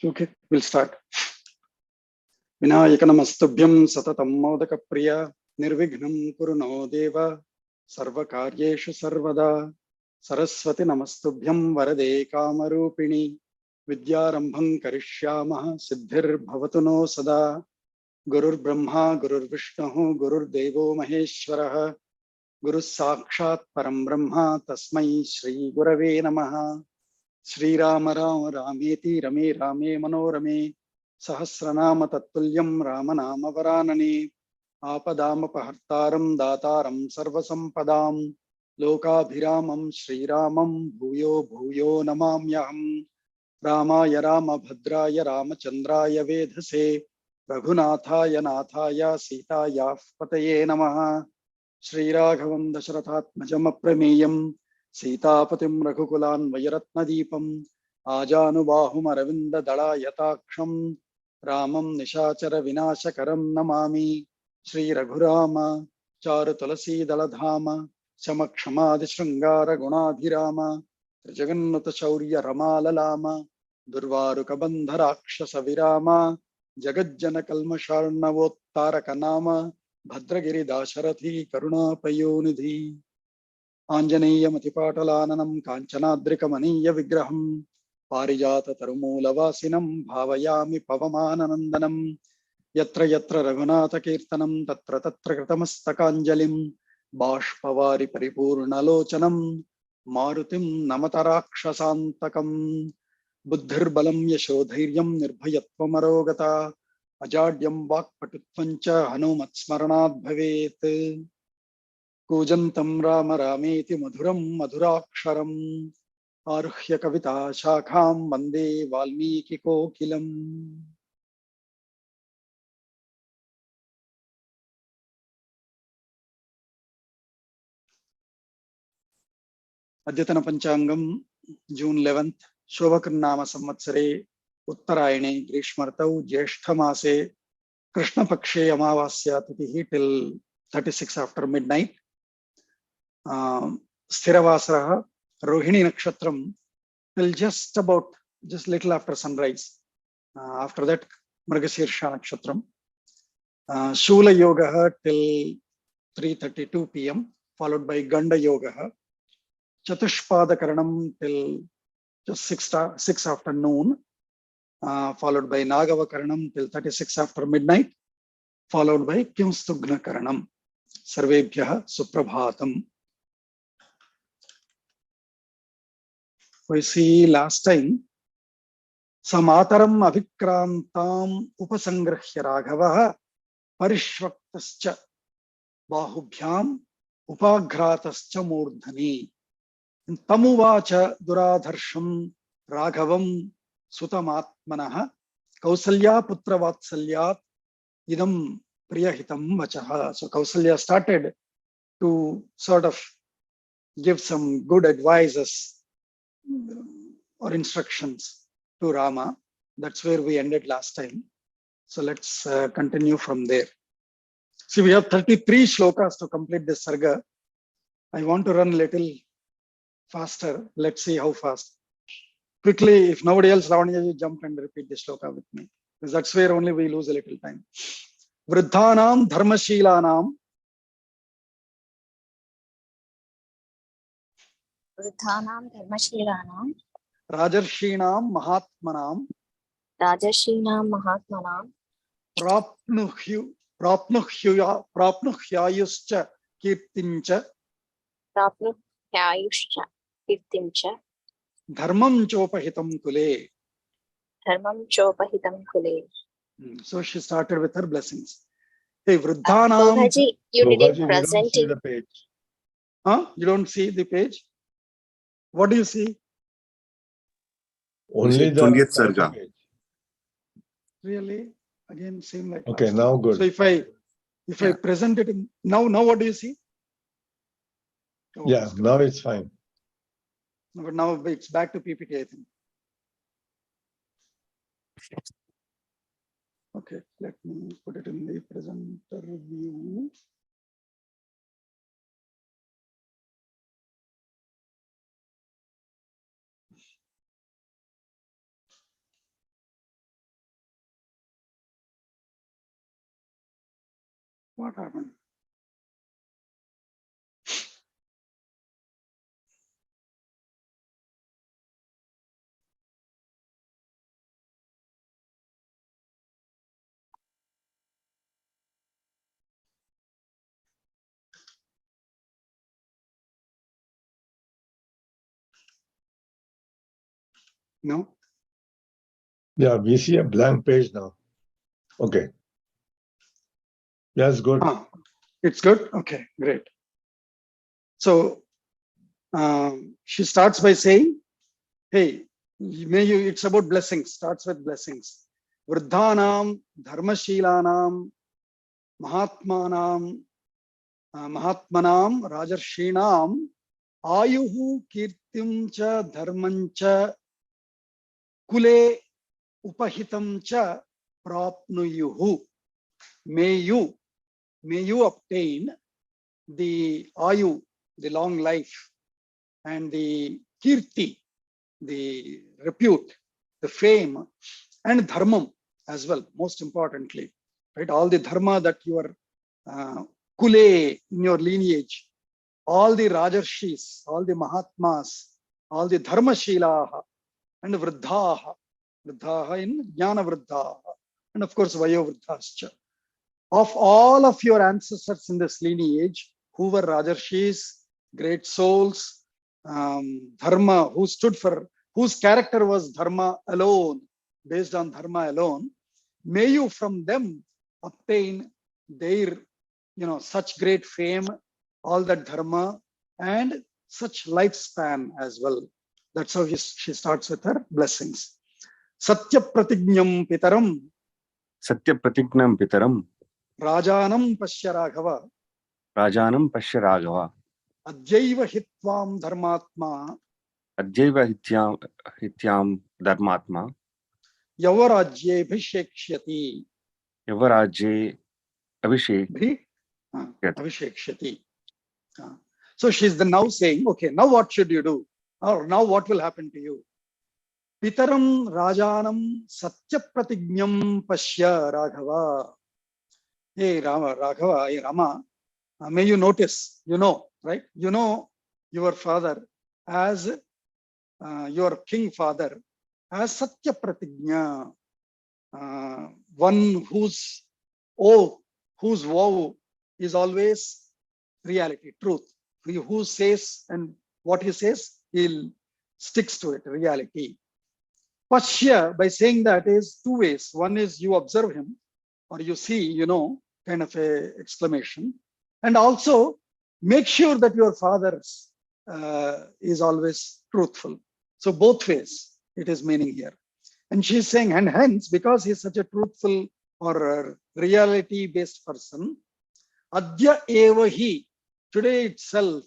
Okay, we'll start. Vinayaka namastubhyam satatam modaka priya nirvignam kuru no deva sarvakaryeshu sarvada saraswati namastubhyam varade kamarupini vidyarambham karishyamah siddhir bhavatu no sada gurur brahma gurur vishnu gurur devo maheshwarah guru sakshat param brahma tasmai shri gurave namaha. Shri Rama Rama Rameti Rame Rame Manorame Sahasranama Tattulям Ramanama Varanane Apadama Pahartaram Dataram Sarvasampadam Lokabhiramam Shri Ramam Bhuyo Bhuyo Namamyaham Ramaya Rama Bhadraya Ramachandraya Vedhase Raghunathaya Nathaya Sitaya Pataye Namaha Shri Raghavam Dasharathatmajam Aprameyam Sitapatim Raghukulan Vayaratnadipam Ajanubahum Aravinda Dalayataaksham Ramam Nishachara Vinashakaram Namami Shri Raghurama Charu Tulasi Daladhama Shamakshama Shrangara Gunadhirama Trijagannuta Shaurya Ramalalama Durvaruka Bandharakshasa Virama Jagajjana Kalmasharnavottaraka Bhadragiri Dasharathi Karuna Payonidhi Anjaneya Matipatalananam Kanchanadrikamaniya Vigraham Parijata Tarumulavasinam Bhavayami Pavamananandanam Yatra Yatra Raghunatha Kirtanam Tatra Tatra Kritamastakanjalim Bashpavari Paripurnalochanam Marutim Namatarakshasantakam Buddhir Balam Yashodhairyam Nirbhayatvamarogata Ajadyam Vakpatutvancha Hanumat Smaranad Bhavet Kujantam Rama Rameti Madhuram Madhuraksharam Aruhya Kavita Shakham Vande Valmiki Kokilam. Adyatana Panchangam June 11th Shobhakarnama Samvatsare Uttarayane Grishmartau Jeshtamase Krishna Pakshe Amavasya Titihi till 36 after midnight. Sthiravasaraha Rohini Nakshatram till just little after sunrise. After that, Mrgasirsha Nakshatram. Shula Yoga till 3:32 p.m. followed by Ganda Yoga. Chatushpada Karanam till just 6 after noon, followed by Nagava Karanam till 36 after midnight, followed by Kimstugna Karanam. Sarvebhyaha Suprabhatam. We see last time Samataram Avikrantam Upasangrahya Raghavaha Parishvaktascha Bahubhyam Upaghratascha Murdhani Tamuvacha Duradharsham Raghavam Sutamatmanaha Kausalya Putra Vatsalyat Idam Priyahitam Vachaha. So Kausalya started to sort of give some good advices or instructions to Rama. That's where we ended last time. So let's continue from there. See, we have 33 shlokas to complete this sarga. I want to run a little faster. Let's see how fast. Quickly, if nobody else, Ravanya, you jump and repeat the shloka with me, because that's where only we lose a little time. Vruddhanam dharmashilanam Vruddhanam dharmashilanam Rajarshinam Mahatmanam Prapnuhyayuscha Kirtincha Dharmam Chopahitam Kule. So she started with her blessings. Hey, Vruddhanam. Prabhuji, you didn't present it. The page. Huh? You don't see the page? What do you see? Only the 20th sarga. page. Really? Again, same like Okay, last now time. good. So if I present it in, now what do you see? Oh, Yeah, now it's fine. but now it's back to PPT, I think. Okay, let me put it in the presenter view. What happened? No? Yeah, we see a blank page now. Okay. That's good. It's good? Okay, great. So she starts by saying, hey, may you, it's about blessings, starts with blessings. Vruddhanam, dharmashilanam, mahatmanam, mahatmanam, rajarshinam, ayuhu kirtim cha dharmam cha kule upahitam cha prapnuyuhu. May you obtain the ayu, the long life, and the kirti, the repute, the fame, and dharmam as well, most importantly, right? All the dharma that your kule in your lineage, all the rajarshis, all the mahatmas, all the dharmashilaha, and vruddhaha, vruddhaha in jnana vruddhaha, and of course vayo vruddhascha. Of all of your ancestors in this lineage, who were rajarshis, great souls, dharma, who stood for, whose character was dharma alone, based on dharma alone, may you from them obtain their, such great fame, all that dharma, and such lifespan as well. That's how she starts with her blessings. Satya pratignyam pitaram. Satya pratignam pitaram. Rajanam Pashya Raghava. Rajanam Pashya Raghava. Adjaiva Hitvam Dharmatma. Adjaiva hityam dharmatma. Yavarajye Bhishekshyati. Yavarajye Abhishekshyati. So she's now saying, okay, now what should you do? Or now what will happen to you? Pitaram Rajanam Satya Pratignyam Pashya Raghava. Hey Raghava, hey Rama, may you notice, right? You know your father as your king father as Satya Pratignya, one whose oath, whose vow is always reality, truth. Who says and what he says, he'll sticks to it, reality. Pashya, by saying that, is two ways. One is you observe him or you see, kind of a exclamation. And also make sure that your father is always truthful. So both ways it is meaning here. And she's saying, and hence, because he's such a truthful or reality-based person, Adya evahi, today itself,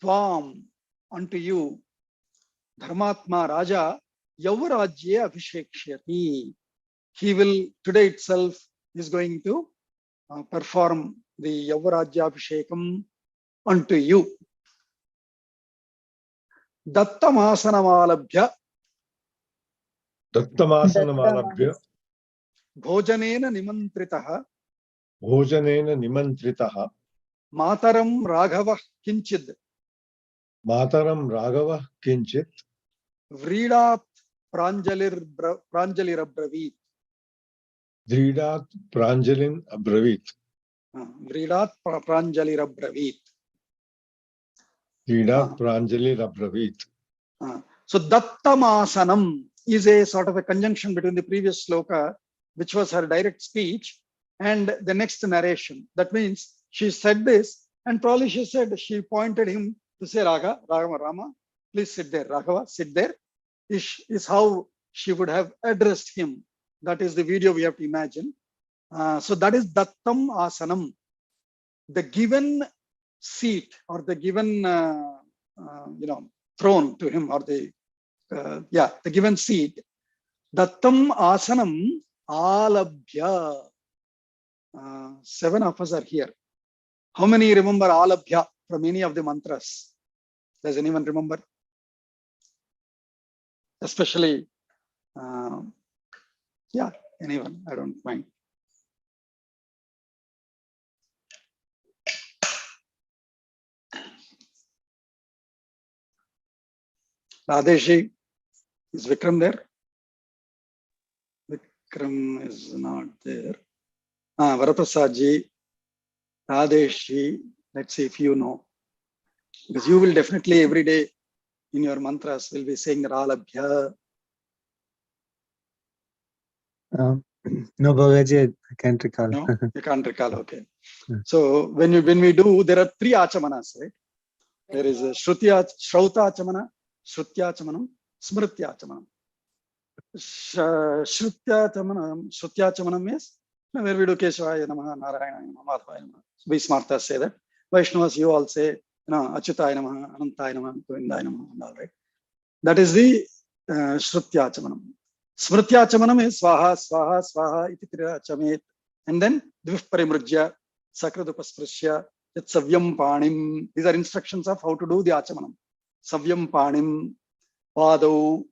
Tvam, unto you, Dharmatma Raja, Yavarajya Abhishekshyati. He will, today itself, is going to perform the Yavarajya Abhishekam unto you. Dattamasanam Dattamasanam Bhojanena Nimantritaha. Bhojanena Nimantritaha. Mataram Raghava Kinchid. Mataram Raghava Kinchit. Vridat Pranjalirabravit. Dridat Pranjalin Abravit. Vridat Pranjalirabravit. Dridat Pranjalin Abravit. So Dattamasanam is a sort of a conjunction between the previous sloka, which was her direct speech, and the next narration. That means she said this, and probably she pointed him to say, Rama, please sit there. Raghava, sit there. Is how she would have addressed him. That is the video we have to imagine. So that is Dattam Asanam. The given seat or the given, throne to him, or the given seat. Dattam Asanam Alabhya. 7 of us are here. How many remember Alabhya from any of the mantras? Does anyone remember? Especially, anyone, I don't mind. Radeshi, is Vikram there? Vikram is not there. Varaprasadji, Radeshi, let's see if you know. Because you will definitely every day in your mantras will be saying Ralabhya. No, Bhagaji, I can't recall. No, you can't recall. Okay. Yeah. So when we do, there are 3 achamanas, right? There is a Shrauta achamana, Shrutya achamanam, Smritya achamanam. Shrutya achamanam means where we do Keshvaya Namaha, Narayana Namaha, Madhavaya Namaha. We Smartas say that. Vaishnavas, you all say, Achyutaya Namaha, Anantaya Namaha, Govindaya Namaha, and all right. That is the Shrutya achamanam. Smritya achamanam is Swaha, Swaha, Swaha, iti Triya achamet. And then Dvif Parimrujya, Sakradupasprishya, Savyam Panim. These are instructions of how to do the achamanam. Savyam Panim, Padau,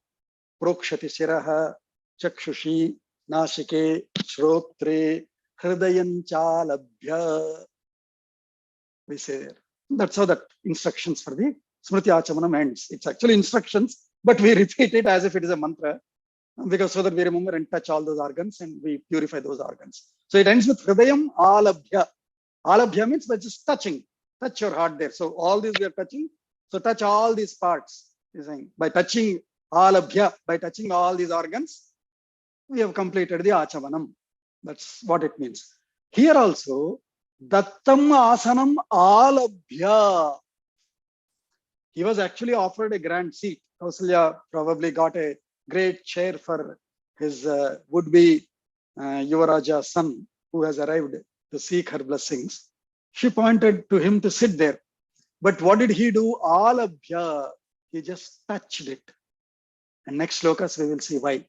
Prokshati Shiraha, Chakshushi, Nashike, Shrotre, Hridayanchalabhya. We say there. That's how that instructions for the Smriti Achamanam ends. It's actually instructions, but we repeat it as if it is a mantra, because so that we remember and touch all those organs and we purify those organs. So it ends with Hridayam Alabhya. Alabhya means by just touching. Touch your heart there. So all these we are touching. So touch all these parts. By touching Alabhya, by touching all these organs, we have completed the Achamanam. That's what it means. Here also, Dattam Asanam Alabhya. He was actually offered a grand seat. Kausalya probably got a great chair for his would-be Yuvaraja son who has arrived to seek her blessings. She pointed to him to sit there. But what did he do? Alabhya. He just touched it. And next slokas we will see why.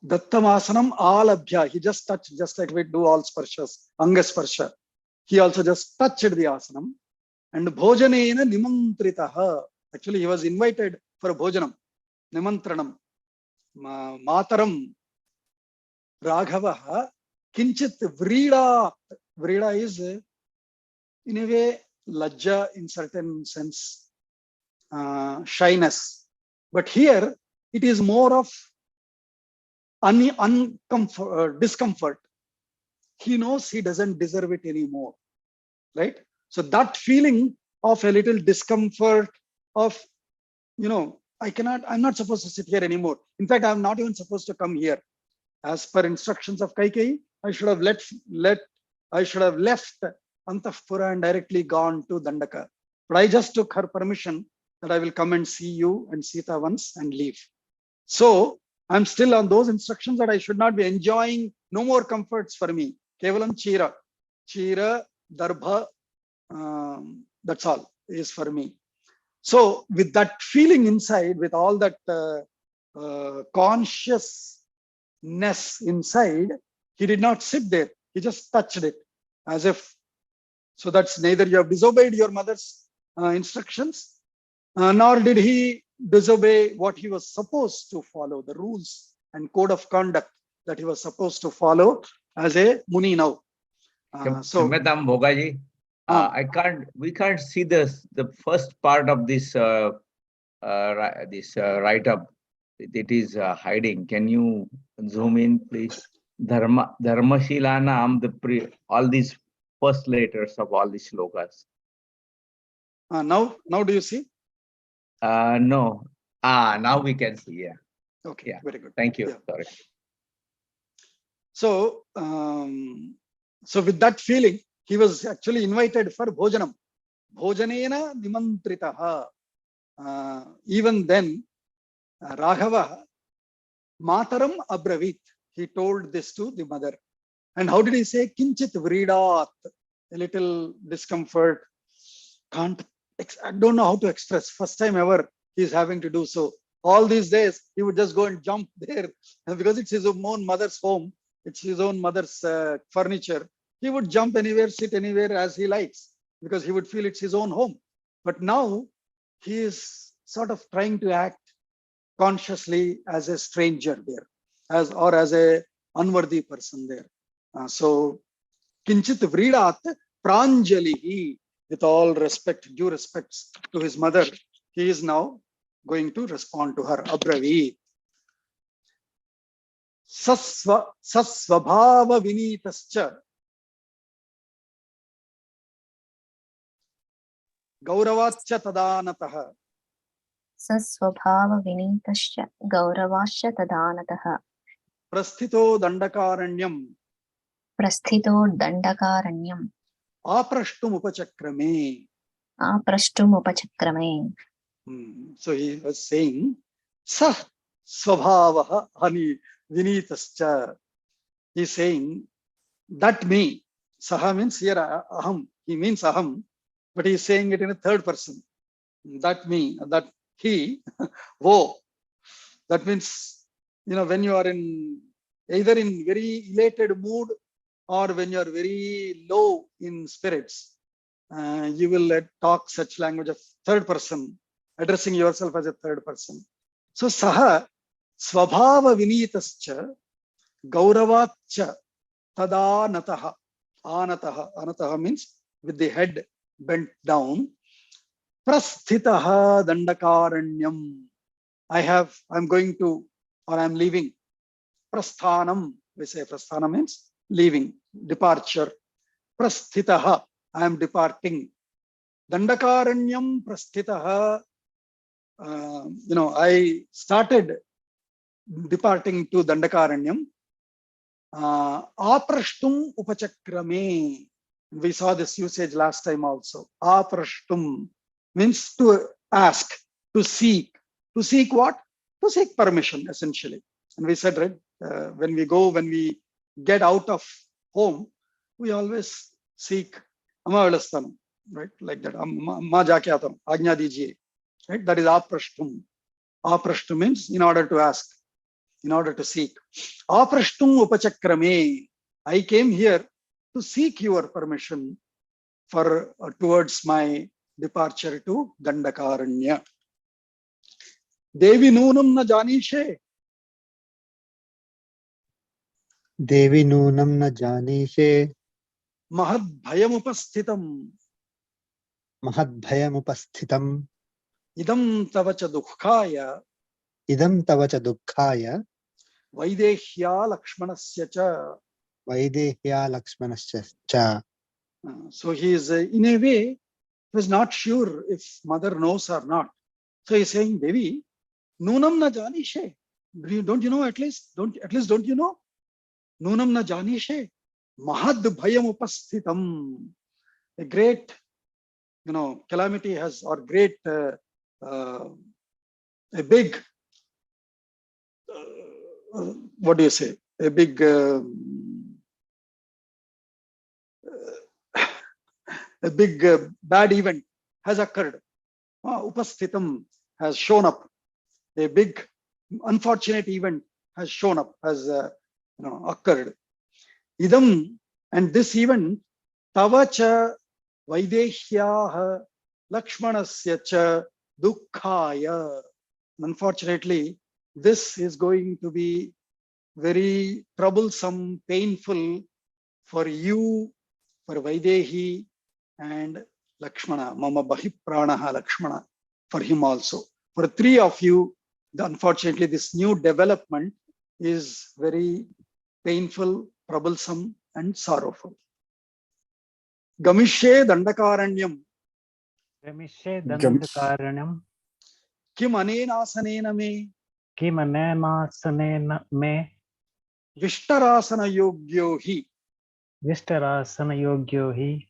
Dattam Asanam Alabhya. He just touched, just like we do all sparshas, Angasparsha. He also just touched the asanam. And Bhojanena Nimantritaha. Actually, he was invited for Bhojanam, Nimantranam. Mataram Raghavaha Kinchit Vrida. Vrida is in a way lajja in certain sense, shyness. But here it is more of discomfort. He knows he doesn't deserve it anymore, right? So that feeling of a little discomfort of, I'm not supposed to sit here anymore. In fact, I'm not even supposed to come here. As per instructions of Kaikeyi, I should have left Antahpura and directly gone to Dandaka. But I just took her permission that I will come and see you and Sita once and leave. So I'm still on those instructions that I should not be enjoying no more comforts for me. Kevalam Chira, Darbha, that's all is for me. So with that feeling inside, with all that consciousness inside, he did not sit there. He just touched it as if, so that's neither you have disobeyed your mother's instructions, nor did he disobey what he was supposed to follow, the rules and code of conduct that he was supposed to follow as a Muni now. Madam Bhogaji, we can't see the first part of this write-up. It is hiding. Can you zoom in, please? Dharmashilanam, all these first letters of all these slokas. Now do you see? No. Now we can see. Yeah. Okay. Yeah. Very good. Thank you. Yeah. Sorry. So, so with that feeling, he was actually invited for Bhojanam. Bhojanena Nimantritaha. Even then, Raghava Mataram Abravit. He told this to the mother. And how did he say? Kinchit Vridat. A little discomfort. I don't know how to express. First time ever he's having to do so. All these days, he would just go and jump there because it's his own mother's home. It's his own mother's furniture. He would jump anywhere, sit anywhere as he likes because he would feel it's his own home. But now he is sort of trying to act consciously as a stranger there, as a unworthy person there. So, Kinchit Vridat Pranjalihi, with all respect, due respects to his mother, he is now going to respond to her. Abravit. Sasvabhava vinitascha Gauravacha tadanataha Sasvabhava vinitascha gauravascha tadanataha Prasthito dandakaranyam prasthito dandakaranyam Aprashtum upachakrame. aprashtum upachakrame. So he was saying, Sah Svabhavaha Hani Vinitascha. He's saying that me. Saha means here aham. He means aham, but he's saying it in a third person. That me, that he, wo. That means, when you are either in very elated mood or when you are very low in spirits, you will talk such language of third person, addressing yourself as a third person. So saha svabhava vinitascha gauravacha tadanataha. Anataha means with the head bent down. Prasthitaha dandakaranyam. I'm going to, or I'm leaving. Prasthanam, we say prasthana means leaving, departure. Prasthitaha, I am departing. Dandakaranyam prasthitaha, I started departing to Dandakaranyam. Aprashtum upachakrame. We saw this usage last time also. Aprashtum means to ask, to seek. To seek what? To seek permission, essentially. And we said, right, when we get out of home, we always seek Amma Velasthana, right? Like that. Amma Jakyatam, Ajna Dijiye. Right? That is aprashtum. Aprashtum means in order to ask, in order to seek. Aprashtum upachakrame. I came here to seek your permission for towards my departure to Dandakaranya. Devi Nunam na janishe. Devi Nunam na janishe. Mahad bhayam upasthitam. Mahad bhayam upasthitam. Idam tavacha dukkhaya. Idam tavacha dukkhaya. Vaidehya Lakshmanasya cha. Vaidehya Lakshmanasya cha. So he is, in a way, he was not sure if mother knows or not. So he's saying, Devi, Nunam na janishe. Don't you know at least? Don't you know? Nunam na janishe. Mahad bhayam upasthitam. A great, calamity has, or great, a big, what do you say? A big, bad event has occurred. Upasthitam has shown up. A big, unfortunate event has shown up, has occurred. Idam, and this event, tavacha vaidehyaha Lakshmanasya cha dukkhaya. Unfortunately, this is going to be very troublesome, painful for you, for Vaidehi and Lakshmana, Mama Bahipranaha Lakshmana, for him also. For three of you, unfortunately, this new development is very painful, troublesome, and sorrowful. Gamishe Dandakaranyam. Gamishe Dandakaranam. Kim Anenasanena me. Kim Anenasanena me. Vishtarasana Yogyo hi. Vishtarasana Yogyo hi.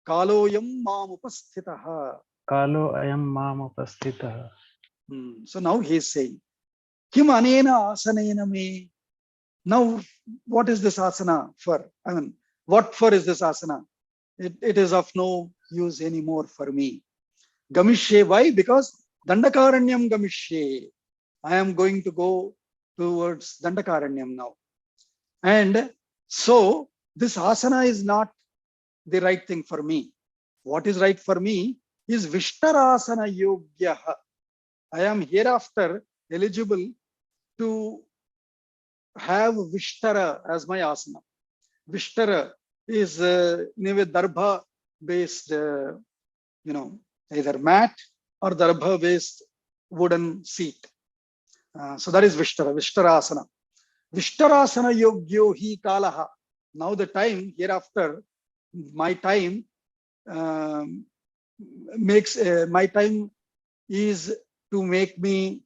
Kaloyam Mam Upasthitaha. Kalo ayam mam upasthitaha. So now he is saying, Kim Anena Asanena me. Now, what is this asana for? I mean, what for is this asana? It is of no use anymore for me. Gamishe, why? Because Dandakaranyam Gamishe. I am going to go towards Dandakaranyam now. And so this asana is not the right thing for me. What is right for me is Vishtarasana Yogyaha. I am hereafter eligible to have Vishtara as my asana. Vishtara is in a way Darbha based, either mat or Darbha based wooden seat. So that is Vishtarasana. Vishtarasana yogyo hi kalaha. Now the time hereafter, my time my time is to make me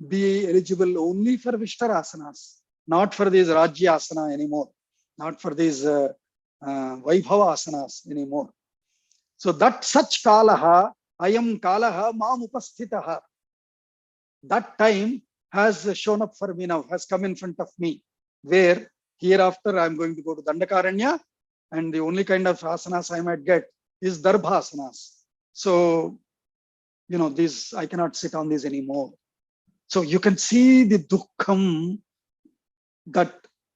be eligible only for Vishtarasanas, not for these Rajyasana anymore, not for these Vaibhavasanas anymore. So that such kalaha, ayam kalaha mam upasthitaha. That time has shown up for me now, has come in front of me, where hereafter I'm going to go to Dandakaranya, and the only kind of asanas I might get is Darbhasanas. So, these, I cannot sit on these anymore. So you can see the dukkham that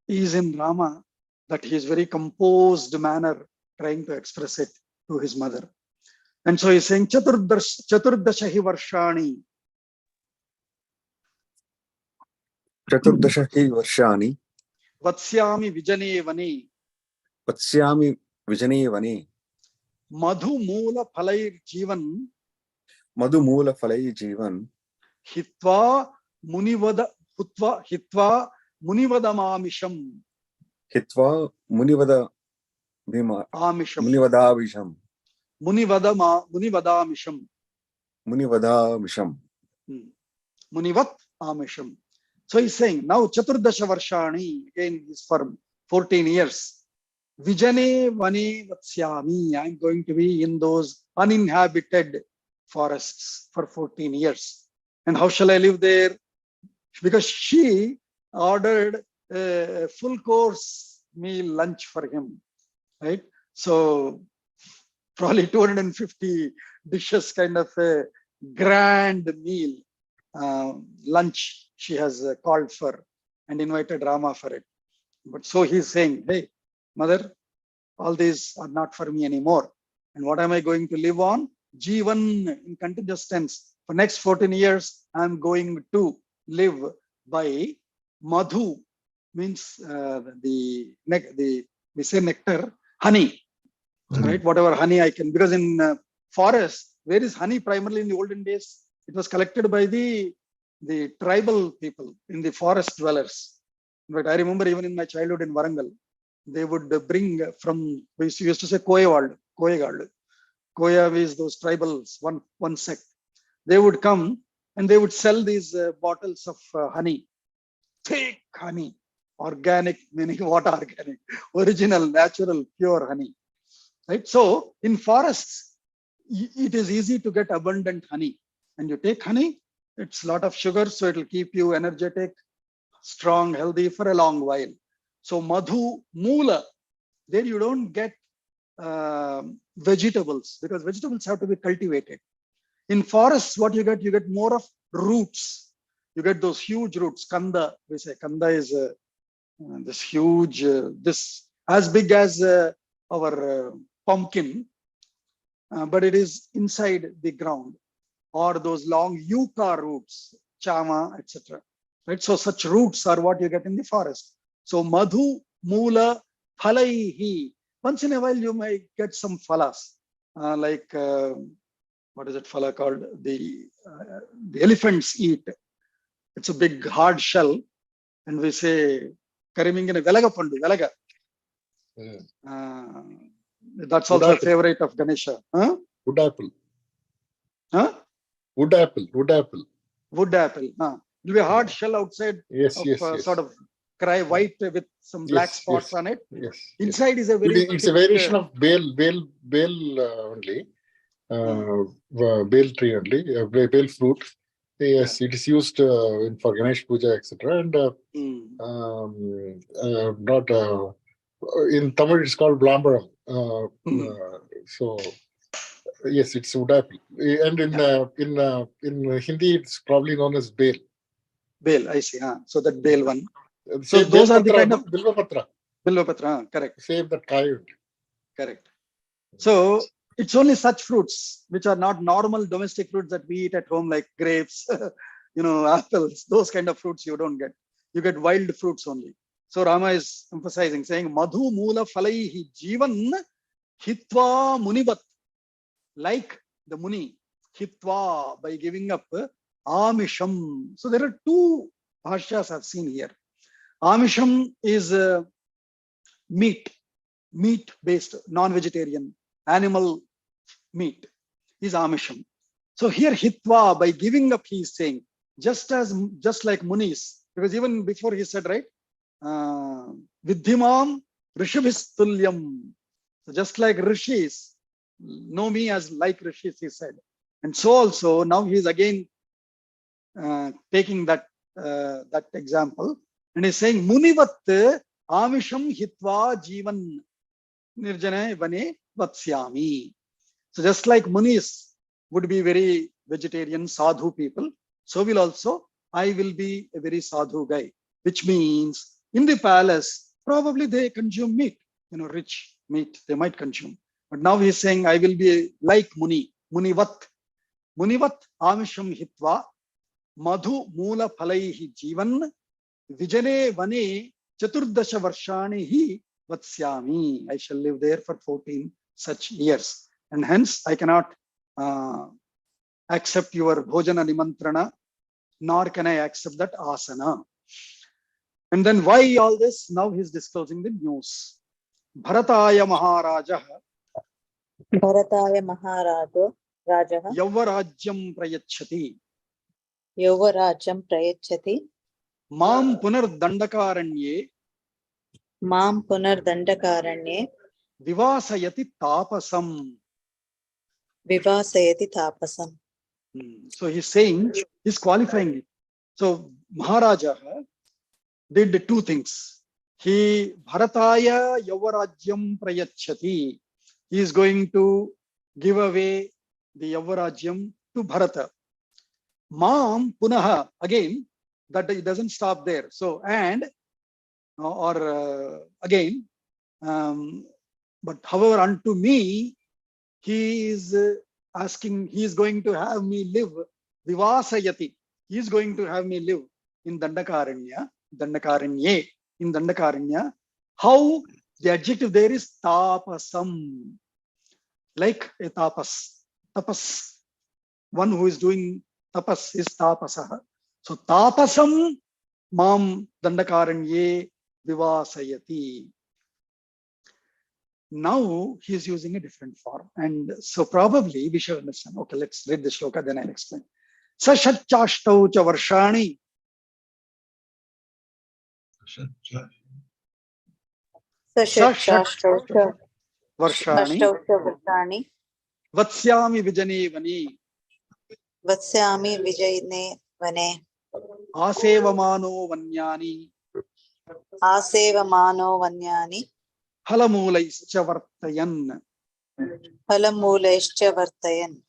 is in Rama, that he is very composed manner trying to express it to his mother. And so he's saying Chaturdashahi Varshani. चतुर्दशहि वर्षाणि Vatsyami Vijane Vani. पश्यामि विजने वने Madhu Moola Phalai Jivan. मधुमूलफलै जीवन Hitva Munivadamamisham. हित्वा मुनिवद Bhima Amisham. मुनिवदाविषम Munivadamisham. मुनिवदाविषम Munivat Amisham. So he's saying now Chaturdasha Varshani, again is for 14 years. Vijane Vani Vatsyami. I'm going to be in those uninhabited forests for 14 years. And how shall I live there? Because she ordered a full course meal lunch for him, right? So probably 250 dishes, kind of a grand meal lunch she has called for and invited Rama for it. But so he's saying, hey, mother, all these are not for me anymore. And what am I going to live on? Jivan, in continuous tense. For next 14 years, I'm going to live by madhu, means we say nectar, honey, right? Whatever honey I can, because in forest, where is honey primarily in the olden days? It was collected by the tribal people in the forest dwellers. But I remember even in my childhood in Warangal, they would bring from, we used to say Koyawald. Koya is those tribals, one sect. They would come and they would sell these bottles of honey, thick honey, organic, meaning what organic? Original, natural, pure honey, right? So in forests, it is easy to get abundant honey. And you take honey, it's a lot of sugar, so it will keep you energetic, strong, healthy for a long while. So madhu, moola, there you don't get vegetables, because vegetables have to be cultivated. In forests, what you get more of roots. You get those huge roots. Kanda, we say kanda is this huge, this as big as our pumpkin, but it is inside the ground. Or those long yucca roots, chama, etc. Right? So such roots are what you get in the forest. So madhu, moola, phalaihi. Once in a while, you might get some phalas, like what is it phala called? The elephants eat. It's a big hard shell, and we say karimingine velaga pandu, velaga. That's also a favorite of Ganesha. Huh? Wood apple. Huh? Wood apple. Wood apple. Wood apple. It will be a hard shell outside, Yes, of, yes. sort of white with some black spots on it. Yes. Inside is a very It's thick, a variation of bale only. Bale tree only, bale fruit. Yes, it is used for Ganesh Puja, etc. And not in Tamil, it's called Blambaram. So yes, it's wood apple. And in Hindi, it's probably known as bale. Bale, I see. So that bale one. So those are the kind of Bilvapatra. Bilvapatra, correct. Same that kind. Correct. So it's only such fruits which are not normal domestic fruits that we eat at home, like grapes, apples. Those kind of fruits you don't get. You get wild fruits only. So Rama is emphasizing, saying, Madhu Moola Phalaihi Jivan Hitva Munivat. Like the Muni, Hitva, by giving up Amisham. So there are two bhashyas I've seen here. Amisham is meat based, non-vegetarian, animal meat is Amisham. So here Hitva, by giving up, he is saying, just like Munis, because even before he said, right, Vidhimam Rishabhistulyam. So just like Rishis, know me as like Rishis, he said. And so also now he is again taking that example, and he's saying Munivat Amisham Hitva Jivan Nirjane Vane Vatsyami. So just like Munis would be very vegetarian, sadhu people, so will also I will be a very sadhu guy, which means in the palace, probably they consume meat, rich meat they might consume. But now he's saying, I will be like Munivat Amisham Hitva Madhu Mula Phalaihi Jivan Vijane Vane Chaturdasha Varshani Hi Vatsyami. I shall live there for 14 such years. And hence I cannot accept your Bhojana Nimantrana, nor can I accept that asana. And then why all this? Now he's disclosing the news. Bharataya Maharaja Bharataya Maharajo Rajaha Yavarajyam Prayachati Yovarajam Prayachati Mam Punar Dandakaranye Mam Punar Dandakaranye Vivasayati Tapasam. Vivasayati Tapasam. So he's saying, he's qualifying it. So Maharaja did two things. He Bharataya Yavarajyam Prayachati. He is going to give away the Yavarajyam to Bharata. Mam Punaha, again, that it doesn't stop there. So, and, or again, but however, unto me, he is asking, he is going to have me live, Vivasayati. He is going to have me live in Dandakaranya, in Dandakaranya. How? The adjective there is tapasam, like a tapas. Tapas, one who is doing tapas is tapasaha. So tapasam mam Dandakaranye vivasayati. Now he is using a different form. And so probably we should understand. Okay, let's read the shloka, then I'll explain. Sashachashtau cha varshani. Sashachashta Varshani. Varshani Vatsyami vijane vani. Vatsyami Vijayne Vane Asevamano vanyani. Asevamano Vanyani Halamulaischa vartayan. Halamulaischa Vartayan.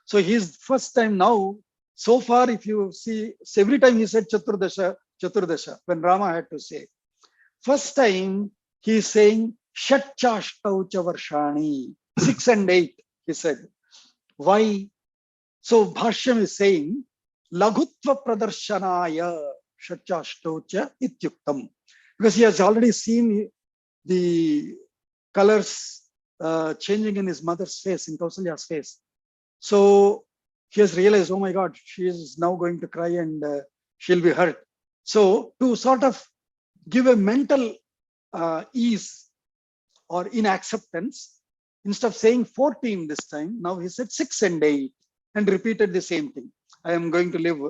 So his first time now, so far, if you see, every time he said Chaturdasha, when Rama had to say. First time he is saying Shatchashtaucha Varshani, 6 and 8, he said. Why? So Bhashyam is saying Laghutva Pradarshanaya Shatchashtaucha Ityuktam. Because he has already seen the colors changing in his mother's face, in Kausalya's face. So he has realized, oh my God, she is now going to cry and she'll be hurt. So to sort of give a mental ease or in acceptance, instead of saying 14 this time, now he said 6 and 8 and repeated the same thing. I am going to live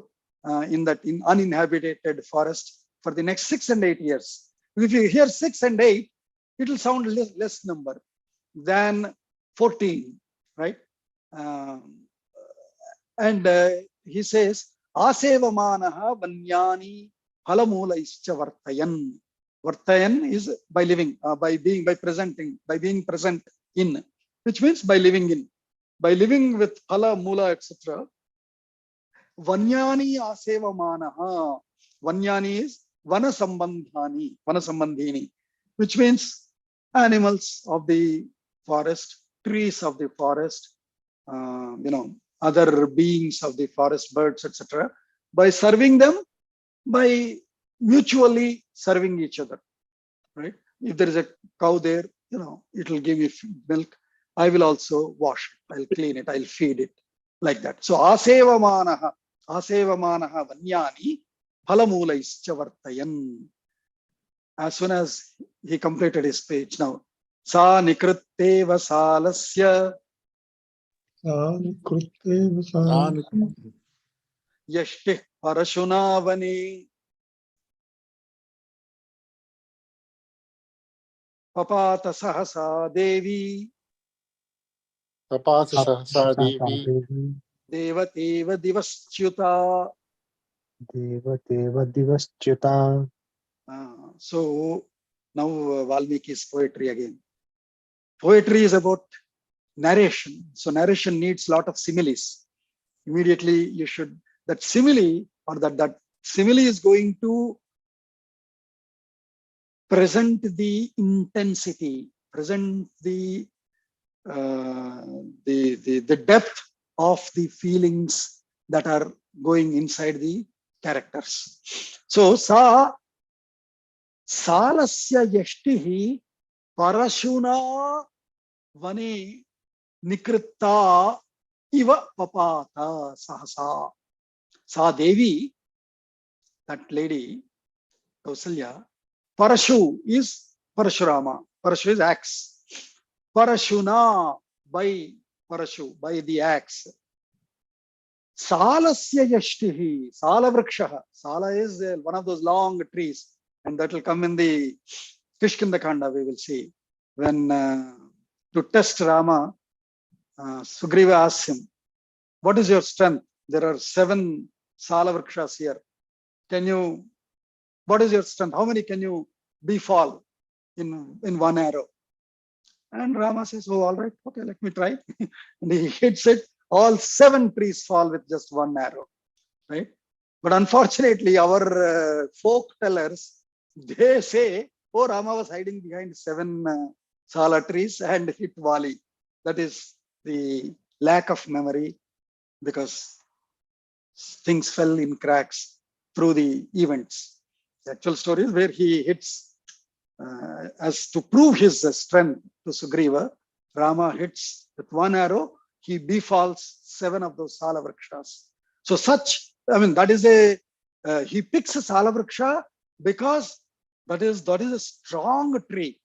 in uninhabited forest for the next 6 and 8 years. If you hear 6 and 8, it will sound less number than 14, right? And he says, Asevamanaha Vanyani Halamulaischa Vartayan. Vartayan is by living, by being present in, which means by living in. By living with Phala, Mula, etc. Vanyani Asevamanaha. Vanyani is Vanasambandhini, which means animals of the forest, trees of the forest, other beings of the forest, birds, etc. By serving them, by mutually serving each other, right? If there is a cow there, it will give you milk. I will also wash it, I'll clean it, I'll feed it, like that. So Asevamanaha, asevamanaha vanyani phalamulaischa vartayan. As soon as he completed his speech, now sa nikritteva salasya yashtih parashunavani papata sahasa devi Tapasa Sahasa Devi devateva divaschuta. Devateva divaschuta. So now Valmiki's poetry again. Poetry is about narration. So narration needs a lot of similes. Immediately you should, that simile or that simile is going to present the intensity, present the depth of the feelings that are going inside the characters. So sa salasya yashtihi parashuna vane nikritta iva papata sahasa. Sa Devi, that lady, Kausalya, Parashu is Parashurama. Parashu is axe. Parashuna, by Parashu, by the axe. Salasya yashtihi, Sala vrikshaha. Sala is one of those long trees, and that will come in the Kishkinda Kanda, we will see. When to test Rama, Sugriva asks him, what is your strength? There are 7 Sala vrikshas here. What is your strength? How many can you befall in one arrow? And Rama says, oh, all right, okay, let me try. And he hits it. All 7 trees fall with just one arrow, right? But unfortunately, our folk tellers, they say, oh, Rama was hiding behind 7 Sala trees and hit Vali. That is the lack of memory, because things fell in cracks through the events. The actual story is where he hits, as to prove his strength to Sugriva, Rama hits with one arrow, he befalls 7 of those Sala vrikshas. So that is he picks a Sala vriksha because that is a strong tree,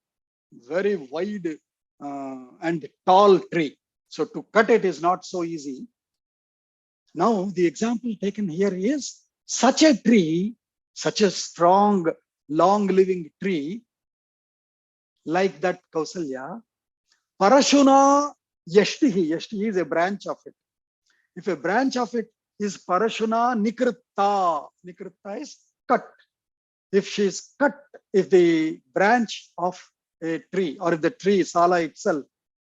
very wide and tall tree. So to cut it is not so easy. Now the example taken here is such a tree, such a strong, long living tree, like that Kausalya, Parashuna yashtihi. Yashtihi is a branch of it. If a branch of it is Parashuna nikritta, nikritta is cut. If she is cut, if the branch of a tree or if the tree, Sala itself,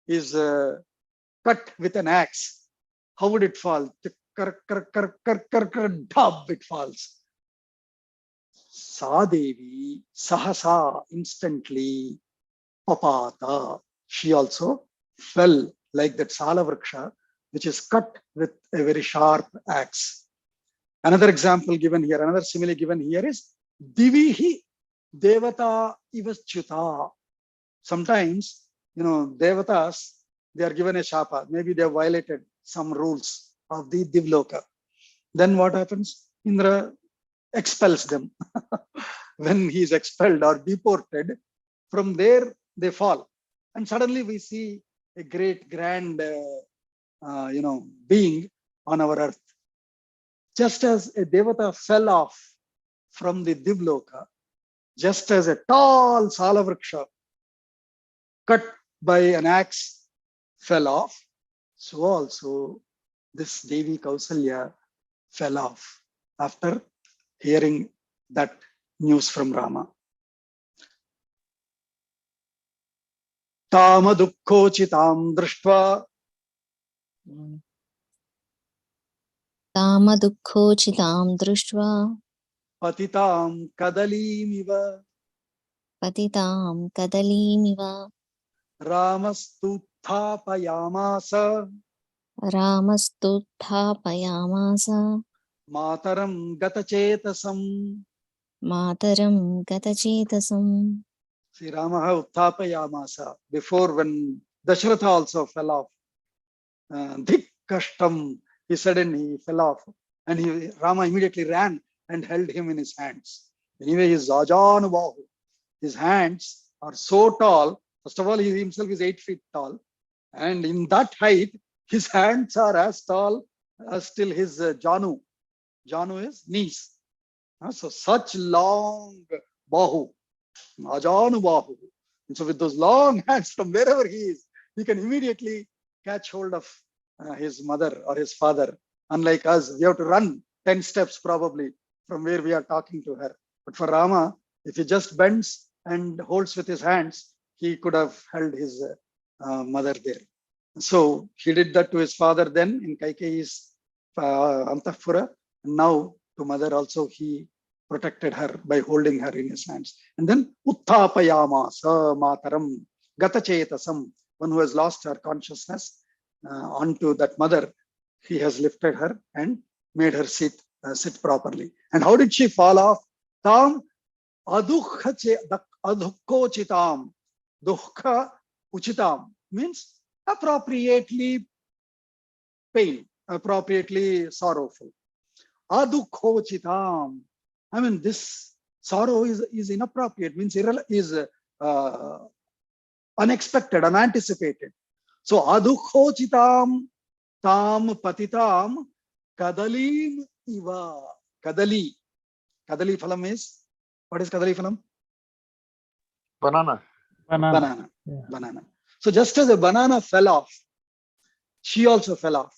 is cut with an axe, how would it fall? Dub, it falls. Sadevi sahasa, instantly, papata, she also fell like that Sala vriksha, which is cut with a very sharp axe. Another example given here, another simile given here is Divihi Devata Ivaschuta. Sometimes, Devatas, they are given a shapa. Maybe they have violated some rules of the Divloka. Then what happens? Indra expels them. When he is expelled or deported, from there they fall. And suddenly we see a great, grand, being on our earth. Just as a Devata fell off from the Divloka, just as a tall Sala vriksha cut by an axe fell off, so also this Devi Kausalya fell off after hearing that news from Rama. Tama dukkhochitam drushtva Tama dukkhochitam društva patitam kadalimiva patitam kadalimiva Ramastu thapayamasa Ramastuthapayamasa mataram gatachetasam. Mataram gatachetasam. See, Ramaha uthapayamasa. Before, when Dasharatha also fell off, Dhik kashtam, he suddenly fell off. And Rama immediately ran and held him in his hands. Anyway, his Ajanubahu, his hands are so tall. First of all, he himself is 8 feet tall. And in that height, his hands are as tall as till his Janu. Janu is knees. So such long bahu, Ajanu bahu. And so with those long hands from wherever he is, he can immediately catch hold of his mother or his father. Unlike us, we have to run 10 steps probably from where we are talking to her. But for Rama, if he just bends and holds with his hands, he could have held his mother there. So he did that to his father then in Kaikeyi's Antapura. And now to mother also he protected her by holding her in his hands. And then Uttapayama sa mataram gatachetasam, one who has lost her consciousness, onto that mother, he has lifted her and made her sit properly. And how did she fall off? Tam adukhochitam. Dukha uchitam means appropriately pain, appropriately sorrowful. Adukhochitam. I mean, this sorrow is inappropriate, means is unexpected, unanticipated. So adukhochitam tam patitam kadalim iva. Kadali. Kadali phalam is, what is kadali phalam? Banana. Banana. Yeah. Banana. So just as a banana fell off, she also fell off.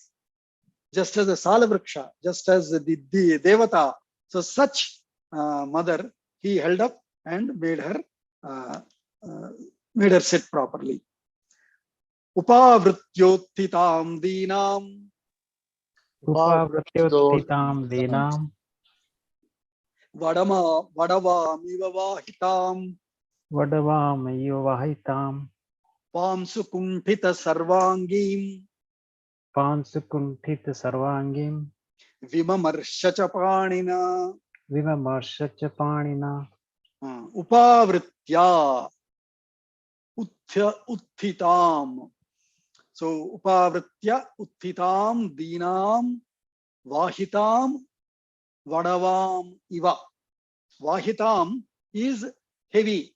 Just as a salavriksha, just as the devata. So such mother he held up and made her sit properly. Upavrityotitam dinam. Upavrityotitam dinam. Vadavamiva vahitam. Vadavamayo vahitam. Pamsukuntita sarvangim. Pansukuntita sarvangim. Vimamarshcha panina. Vimamarshcha panina. Upavritya uthitam. So upavritya uthitam dinam vahitam vadavam iva. Vahitam is heavy.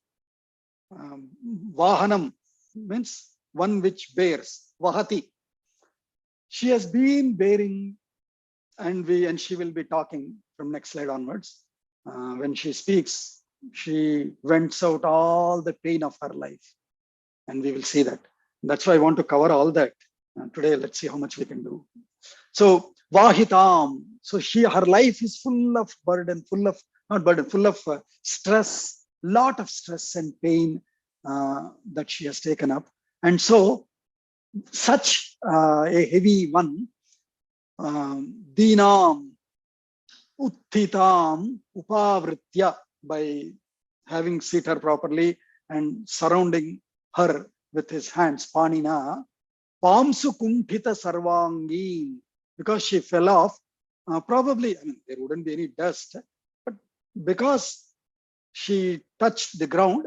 Vahanam means one which bears. Vahati. She has been bearing, and she will be talking from next slide onwards. When she speaks, she vents out all the pain of her life, and we will see that. That's why I want to cover all that today. Let's see how much we can do. So vahitam. So her life is full of burden, full of stress, lot of stress and pain that she has taken up. And so such a heavy one, dinam uthitam upavritya, by having seated her properly and surrounding her with his hands, panina, pamsu kuntita sarvangin, because she fell off. Probably, I mean, there wouldn't be any dust, but because she touched the ground,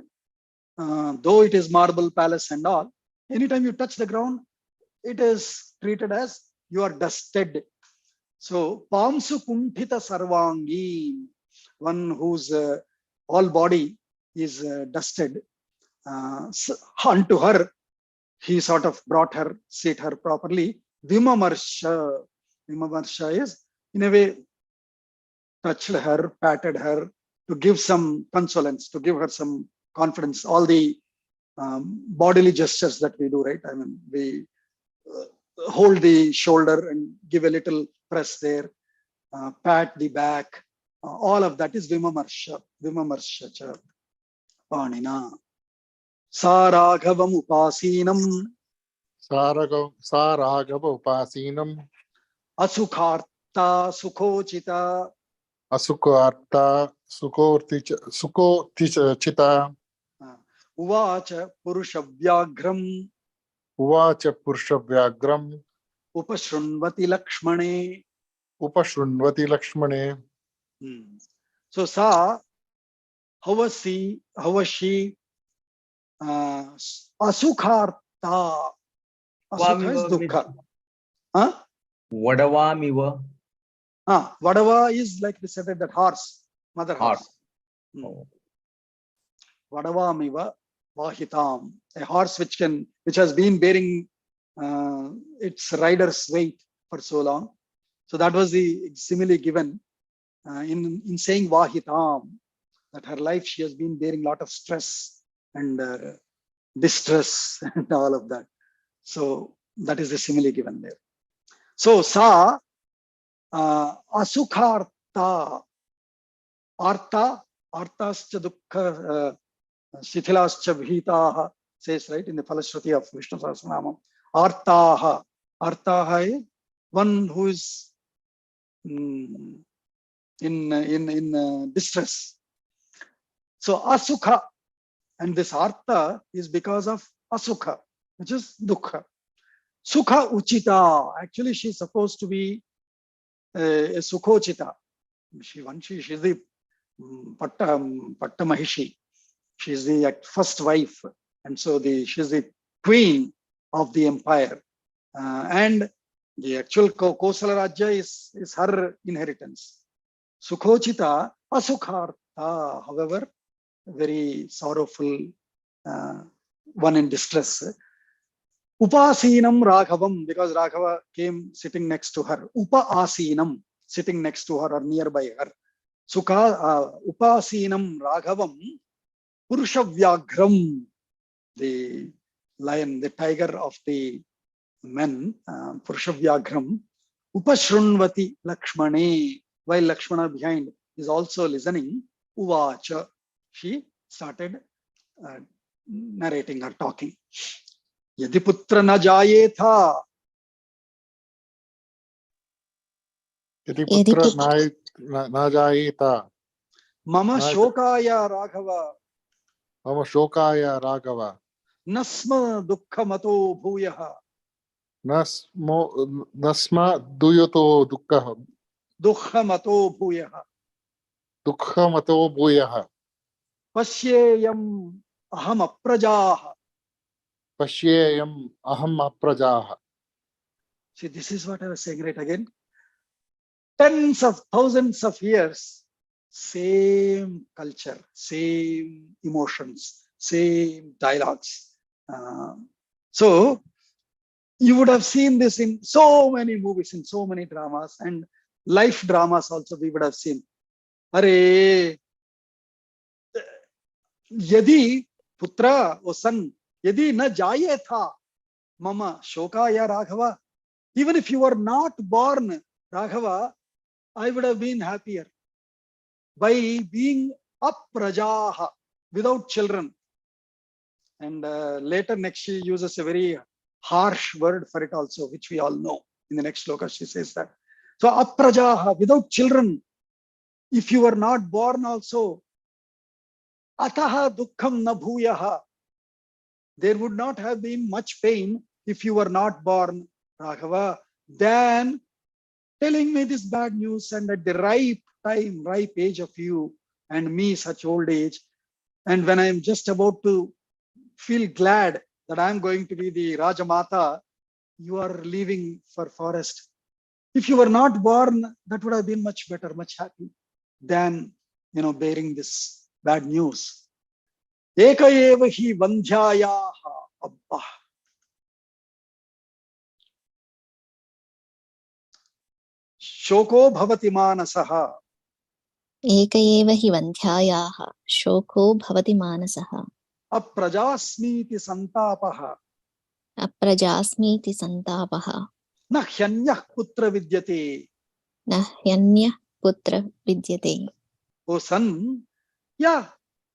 though it is marble palace and all, anytime you touch the ground, it is treated as you are dusted. So pamsu kuntita sarvangin, one whose all body is dusted. Unto her, he sort of brought her, seat her properly. Vimamarsha. Vimamarsha is, in a way, touched her, patted her to give some consolence, to give her some confidence. All the bodily gestures that we do, right? I mean, we hold the shoulder and give a little press there, pat the back. All of that is vimamarsha. Vimamarsha cha panina. Saraghavam upasinam. Saragava upasinam. Asukharta sukhochita. Asukarta sukotichita. Uvacha purushavyagram. Uvacha purushavyagram. Upashrunvati lakshmane. Upashrunvati lakshmane. So sa, how was she? Asukharta. Asukha is dukkha. Vadavamiva. Vadava is like we said that horse, mother horse. Oh. Vadavamiva vahitam, a horse which has been bearing its rider's weight for so long. So that was the simile given in saying vahitam, that her life she has been bearing a lot of stress and distress and all of that. So that is the simile given there. So sa asukharta, arta, artascha dukkha shithilascha bhitaha, says right in the Falashruti of Vishnu Sahasranamam. Artaha, artaha is one who is in distress. So asukha, and this artha is because of asukha, which is dukkha. Sukha uchita, actually she is supposed to be a sukhochita. She's the Patta Mahishi. She is the first wife, and so she is the queen of the empire. And the actual Kosala Rajya is her inheritance. Sukhochita, asukharta, however, very sorrowful one in distress. Upasinam Raghavam, because Raghava came sitting next to her. Upasinam, sitting next to her or nearby her. Upasinam Raghavam, Purushavyagram, the lion, the tiger of the men, Purushavyagram, Upashrunvati Lakshmane, while Lakshmana behind is also listening, Uvacha, she started narrating or talking. Yadi putra na jayetha, Yadi putra na jayeta, mama shokaya raghava, mama shokaya raghava, nasma dukkha mato bhuyaha, nasma duyoto dukkha mato bhuyaha, dukkha mato bhuyaha, pasyeyam aham aprajaha. pashyayam aham aprajaha. See, this is what I was saying right again. Tens of thousands of years, same culture, same emotions, same dialogues. So you would have seen this in so many movies, in so many dramas, and life dramas also we would have seen. Are yadi putra or son, yadi na jaye tha, mama shokaya Raghava. Even if you were not born Raghava, I would have been happier by being aprajaha, without children. And later next she uses a very harsh word for it also, which we all know. In the next sloka she says that. So aprajaha, without children, if you were not born also, ataha dukkham na bhuyaha, there would not have been much pain if you were not born Raghava. Then telling me this bad news, and at the ripe time, ripe age of you and me, such old age, and when I am just about to feel glad that I am going to be the Rajamata, you are leaving for forest. If you were not born, that would have been much better, much happy than bearing this bad news. Eka eva hi vandhyayaha, abba. Shoko bhavati manasaha. एक एव हि वन्ध्यायाः शोको भवति मानसः Aprajasmiti santapaha. अप्रजास्मीति सन्तापः Na hyanyah putra vidyate. न ह्यन्यः पुत्र विद्यते. Oh son, yeah,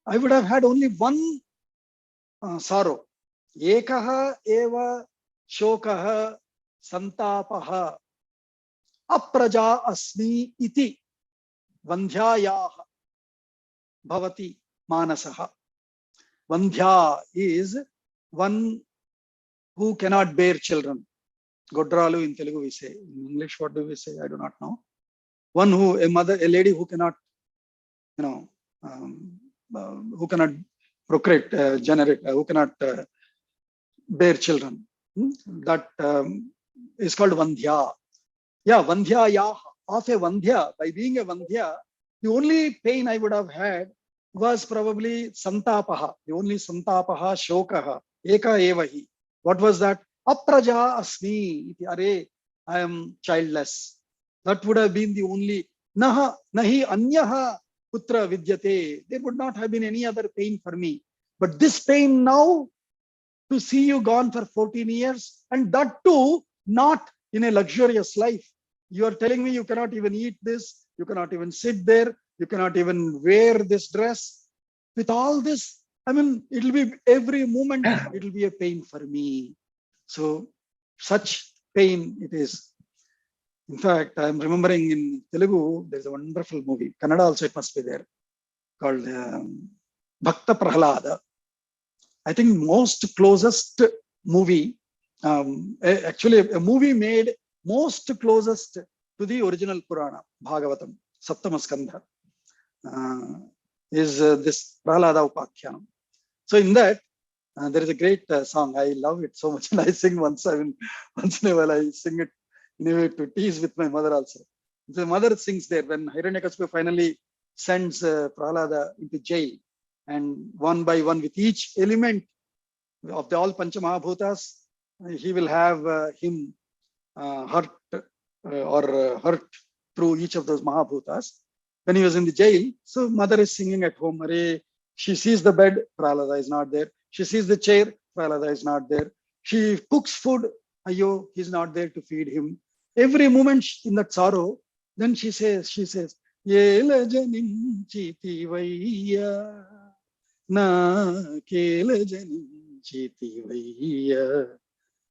I would have had only one sorrow. Ekaha eva shokaha santapaha apraja asmi iti vandhyayaha bhavati manasaha. Vandhya is one who cannot bear children. Godralu in Telugu we say. In English, what do we say? I do not know. One who, a lady who cannot, who cannot procreate, generate, who cannot bear children. That is called Vandhya. Yeah, Vandhyayaha. of a Vandhya, by being a Vandhya, the only pain I would have had was probably Santapaha, the only Santapaha, Shokaha, Eka Evahi. What was that? Apraja Asmi, Are, I am childless. That would have been the only. Naha, Nahi Anyaha Putra Vidyate. There would not have been any other pain for me. But this pain now, to see you gone for 14 years, and that too not in a luxurious life. You are telling me you cannot even eat this, you cannot even sit there, you cannot even wear this dress. With all this, I mean, it'll be every moment, it'll be a pain for me. So such pain it is. In fact, I'm remembering in Telugu, there's a wonderful movie, Kannada also it must be there, called Bhakta Prahlada. I think most closest movie, actually a movie made most closest to the original Purana, Bhagavatam, Saptamaskandha, is this Prahlada Upakhyanam. So in that, there is a great song. I love it so much, and I sing once in a while. I sing it in a way to tease with my mother also. The mother sings there when Hiranyakasipu finally sends Prahlada into jail, and one by one, with each element of the all Panchamahabhutas, he will have him hurt hurt through each of those Mahabhutas. When he was in the jail, so mother is singing at home. She sees the bed, Prahlada is not there. She sees the chair, Prahlada is not there. She cooks food, Ayo, he's not there to feed him. Every moment in that sorrow, then she says, Yela janinchiti vayya, na kela janinchiti vayya,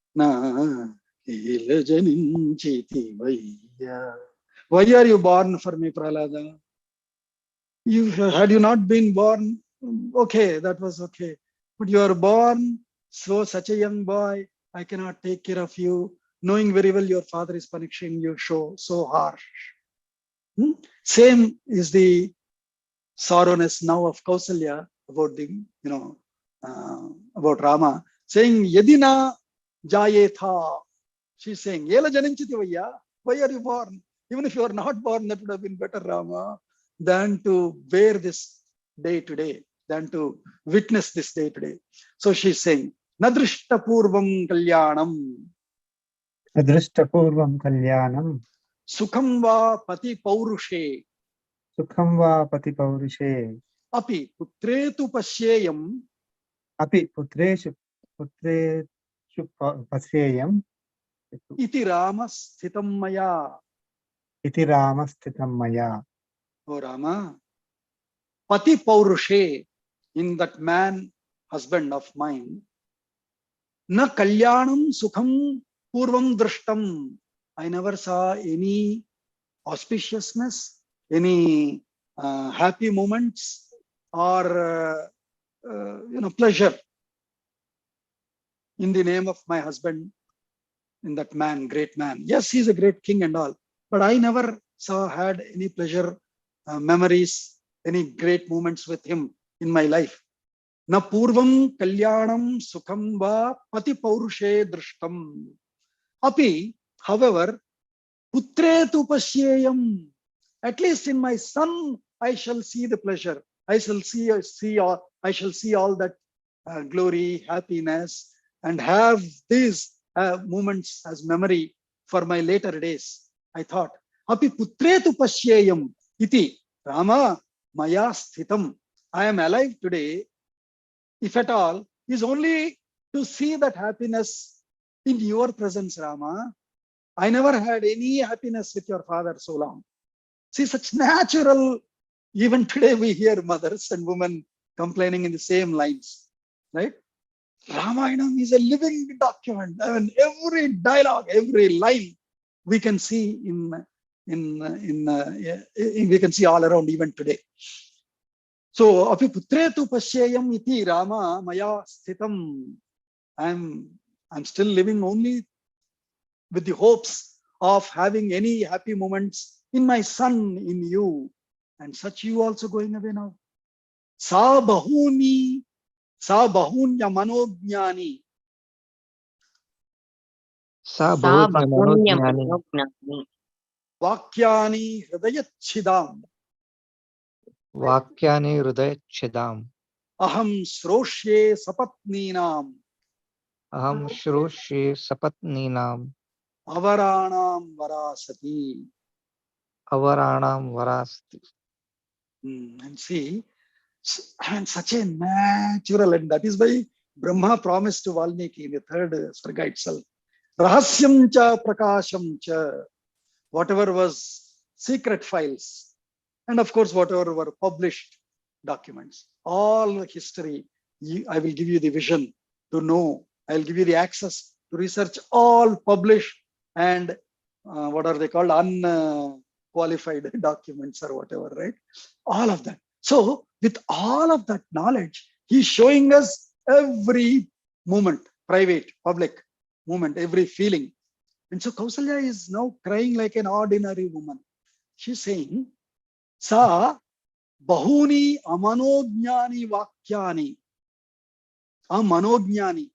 na kela janinchiti vayya. Why are you born for me, Prahlada? Had you not been born, okay, that was okay. But you are born, such a young boy, I cannot take care of you, knowing very well your father is punishing you so harsh. Same is the sorrowness now of Kausalya about the, about Rama, saying, Yedina Jayetha. She's saying, Yela Janinchiti Vaya, why are you born? Even if you are not born, that would have been better, Rama, than to bear this day to day, than to witness this day to day. So she's saying, Nadrishta Purvam Kalyanam. Adrishtapurvam kalyanam. Sukham va pati paurushe. Sukham va pati paurushe. Api putretu pasyeyam. Api putreshu pasyeyam. Iti Rama sthitam maya. Iti Rama sthitam maya. O Rama, pati paurushe, in that man, husband of mine, na kalyanam sukham purvam drishtam. I never saw any auspiciousness, any happy moments, or pleasure in the name of my husband, in that man, great man. Yes, he's a great king and all, but I never had any pleasure, memories, any great moments with him in my life. Na purvam kalyanam sukham va pati paurushe drishtam. Api, however, putretu pasyeyam. At least in my son, I shall see the pleasure. I shall see all that glory, happiness, and have these moments as memory for my later days. I thought, api putretu pasyeyam iti Rama maya sthitam. I am alive today, if at all, is only to see that happiness in your presence, Rama. I never had any happiness with your father so long. See, such natural, even today we hear mothers and women complaining in the same lines, right? Ramayanam is a living document. I mean, every dialogue, every line we can see we can see all around even today. So, api putretu pasyeyam iti Rama maya sthitam. I'm still living only with the hopes of having any happy moments in my son, in you. And such you also going away now. Sa bahunya manojnani. सा बहुज्ञ मनोज्ञानी वाक्यानि हृदयच्छिदाम् वाक्यानि हृदयच्छिदाम् अहं श्रोष्ये सपत्नीनाम् अहं श्रोष्ये सपत्नीनाम् अवराणां वरासति. अवराणां वरास्ति. And see, and such a natural, and that is why Brahma promised to Valmiki in the third sarga itself, Rahasyam cha prakasham cha, whatever was secret files, and of course whatever were published documents, all history, I will give you the vision to know, I will give you the access to research all published and what are they called, unqualified documents or whatever, right? All of that. So with all of that knowledge, he's showing us every moment, private, public moment, every feeling. And so Kausalya is now crying like an ordinary woman. She's saying, Sa bahuni amanojnani vakyani. Amanojnani.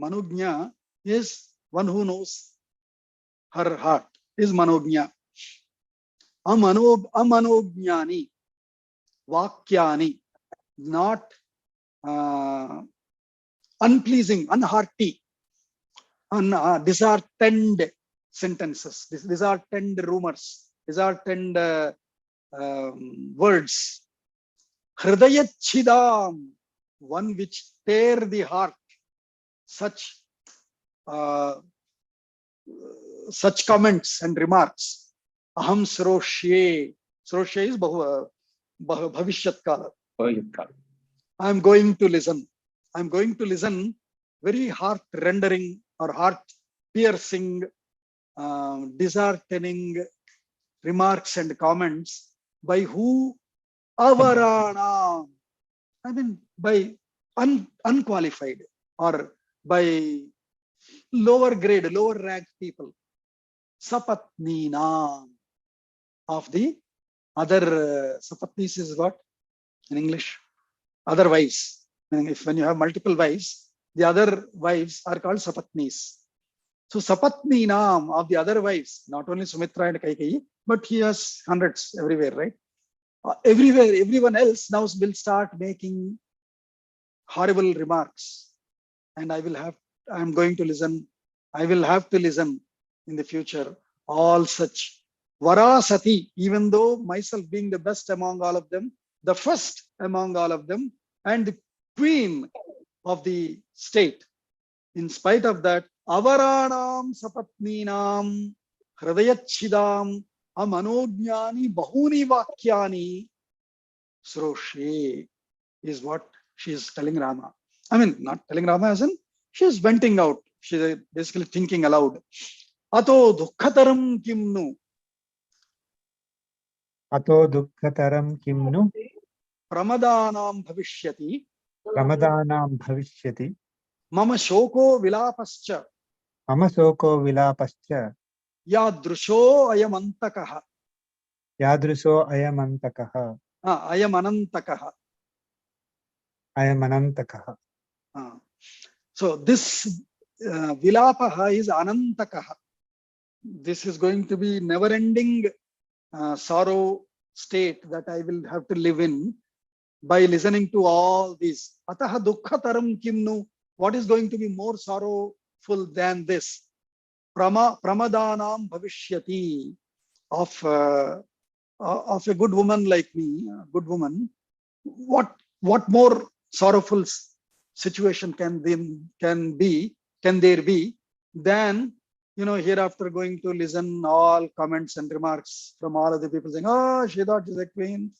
Manognya is one who knows her heart, is manognya. Amanojnani vakyani, not unpleasing, unhearty, disheartened sentences, disheartened rumors, disheartened words. Hridayachidam, one which tear the heart. Such comments and remarks. Aham sroshye. Sroshye is bhavishyat kala. I am going to listen. I am going to listen very heart-rendering or heart-piercing, disheartening remarks and comments by who? Avarana. I mean, by unqualified or by lower grade, lower rank people. Sapatnina. Of the other, sapatnis is what in English? Other wives. When you have multiple wives, the other wives are called sapatnis. So sapatninam, of the other wives, not only Sumitra and Kaikeyi, but he has hundreds everywhere, right? Everywhere, everyone else now will start making horrible remarks, and I am going to listen. I will have to listen in the future. All such varasati, even though myself being the best among all of them, the first among all of them, and the queen of the state. In spite of that, avaranam sapatninam hridayachidam amanojnani bahuni vakyani sroshe is what she is telling Rama. I mean, not telling Rama as in, she is venting out. She is basically thinking aloud. Ato dukkataram kimnu. Ato dukkataram kimnu Pramadanam bhavishyati. pramadanam bhavishyati Mama shoko vilapascha. mama soko vilapascha Yadrusho ayamantakaha. yadruso ayamantakaha Ayamanantakaha. ayamanantakaha. So this vilapaha is anantakaha. This is going to be never-ending sorrow state that I will have to live in by listening to all these. Ataha dukkataram kimnu. What is going to be more sorrowful than this? Pramadanam bhavishyati, of a good woman like me, a good woman. What more sorrowful situation can there be than, hereafter going to listen all comments and remarks from all of the people saying, oh, she thought she's a queen.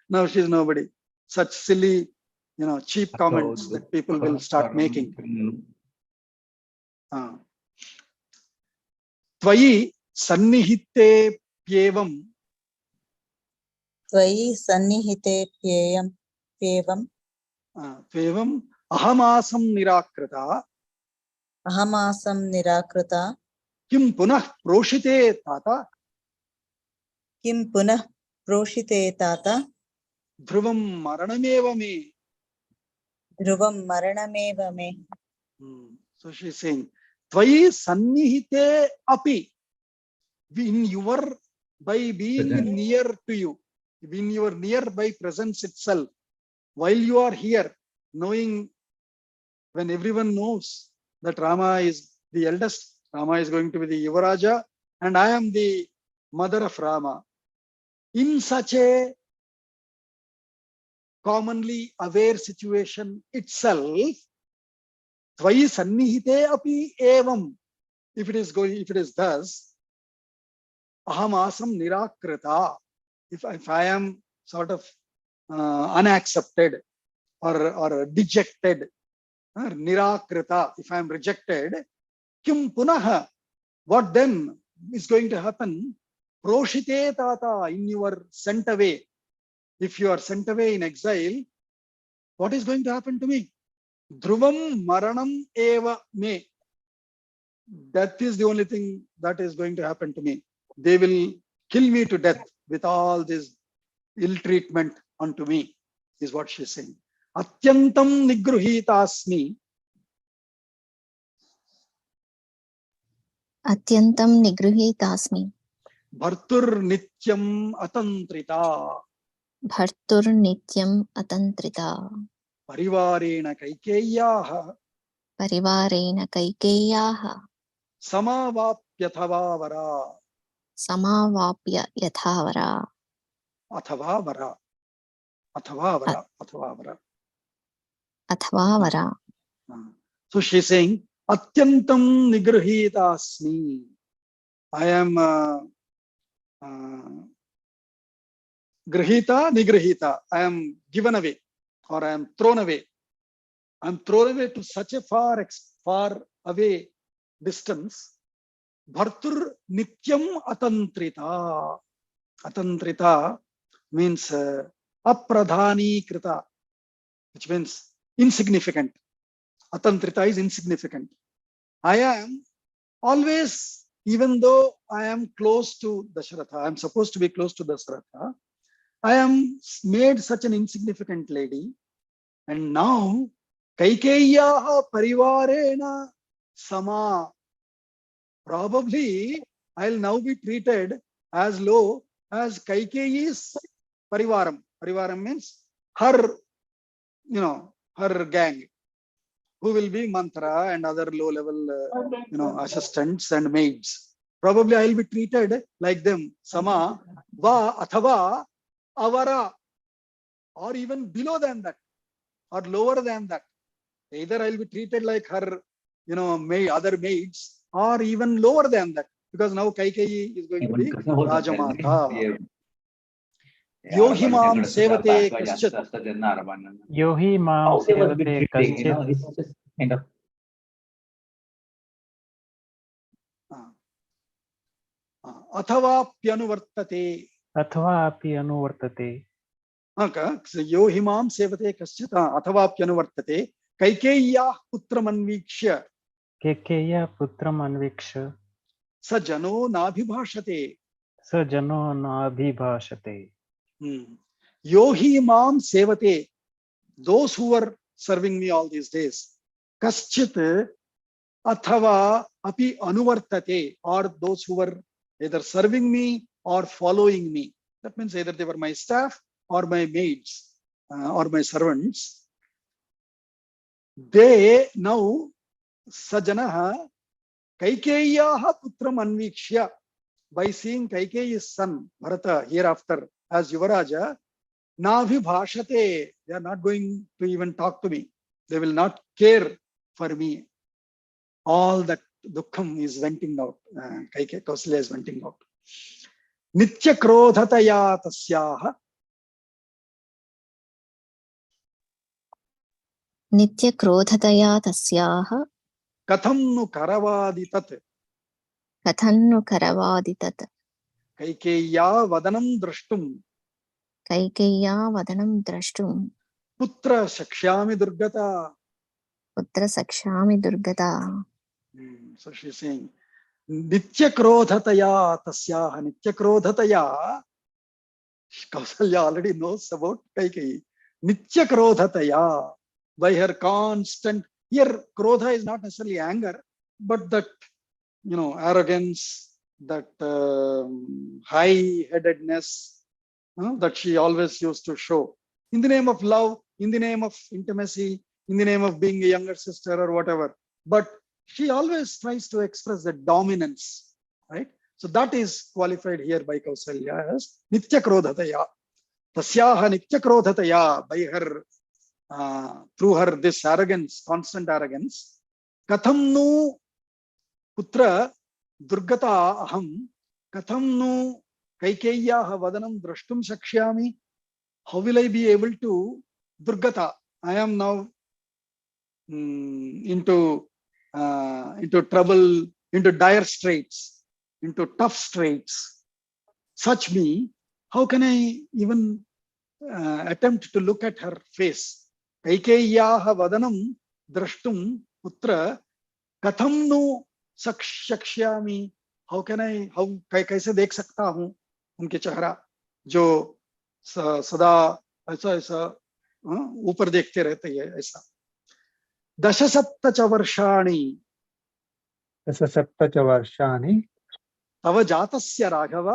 Now she's nobody. Such silly, cheap comments that people will start making. Tvayi sannihite pyevam. Tvayi sannihite pyevam. Pyevam ahamasam nirakrita. Ahamasam nirakrita. Kim punah proshite tata. Kim punah proshite tata. Dhruvam maranameva me. Dhruvam maranameva me. So she is saying, Tvayi sannihite api. In your by being near to you, in your nearby presence itself, while you are here, knowing, when everyone knows that Rama is the eldest, Rama is going to be the Yuvaraja, and I am the mother of Rama. In such a commonly aware situation itself, Tvai sannihite api evam. If it is thus, aham asam nirakrita. If I am sort of unaccepted or dejected, nirakrita, if I am rejected, kim punaha, what then is going to happen? Proshite tata, in your sent away. If you are sent away in exile, what is going to happen to me? Dhruvam maranam eva me. Death is the only thing that is going to happen to me. They will kill me to death with all this ill treatment unto me, is what she is saying. Atyantam nigruhitasmi. Atyantam nigruhitasmi. Bhartur nityam atantrita. Bhartur nityam atantrita. Parivarena kaikeyaha. Parivarena kaikeyaha. Samavapyathava vara. Samavapya yathavara. Athava vara. Athava vara. Athava vara. Athavara. So she is saying, Atyantam nigruhitasmi. I am grihita, nigrihita. I am given away, or I am thrown away. I am thrown away to such a far away distance. Bhartur nityam atantrita. Atantrita means apradhani krita, which means insignificant. Atantrita is insignificant. I am always, even though I am close to Dasharatha, I am supposed to be close to Dasharatha, I am made such an insignificant lady. And now, Kaikeyaha parivarena sama. Probably, I'll now be treated as low as Kaikeyi's parivaram. Parivaram means her, her gang, who will be mantra and other low-level, assistants and maids. Probably I'll be treated like them. Sama, va, athava, avara, or even below than that, or lower than that. Either I'll be treated like her, other maids, or even lower than that, because now Kaikeyi is going to be Rajamata. Yohimam sevate kaschit. Yohi mam sevate kaschit. It's just kind of Athavaapyanuvartate. Athva api anuvartate. Yohimam sevate kaschit. Athavaapyanuvartate. Kaikeya putram anvikshya. Kekeya putram anviksha. Sa jano nabhibhashate. Sa jano nabhibhashate. Yohimam sevate. Those who were serving me all these days. Kaschit athava api anuvartate, or those who were either serving me or following me. That means either they were my staff or my maids or my servants. They now, sajanaha, Kaikeyaha putram anvikshya, by seeing Kaikeyi's son, Bharata, hereafter as Yuvaraja, nabhibhashate, they are not going to even talk to me. They will not care for me. All that dukkham is venting out. Kausalya is venting out. Nitya krodhataya tasyaha. Nitya krodhataya tasyaha. Kathamnu karavaditat. Kathannu karavaditat. Kaikeya vadanam drashtum. Kaikeya vadanam drashtum. Putra sakshyami durgata. Putra sakshami durgata. So she is saying, Nitya krodhataya tasyaha. Nitya krodhataya. Kausalya already knows about Kaikeyi. Nitya krodhataya. By her constant, here krodha is not necessarily anger, but that, arrogance, that high-headedness that she always used to show in the name of love, in the name of intimacy, in the name of being a younger sister or whatever. But she always tries to express the dominance, right? So that is qualified here by Kausalya as Nitya Krodhataya. Tasyaha Nitya Krodhataya, by her, through her this arrogance, constant arrogance. Katham nu putra durgata aham, katham nu Kaikeyaha vadanam drashtum shakshyami. How will I be able to durgata? I am now into trouble, into dire straits, into tough straits. Such me, how can I even attempt to look at her face? Kaikeyaha vadanam drashtum putra katham nu shakshyami. How can I, कैसे देख सकता हूँ उनके चेहरा जो सदा ऐसा ऐसा ऊपर देखते रहते हैं ऐसा. दशसप्तच वर्षाणि दशसप्तच वर्षाणि तव जातस्य राघव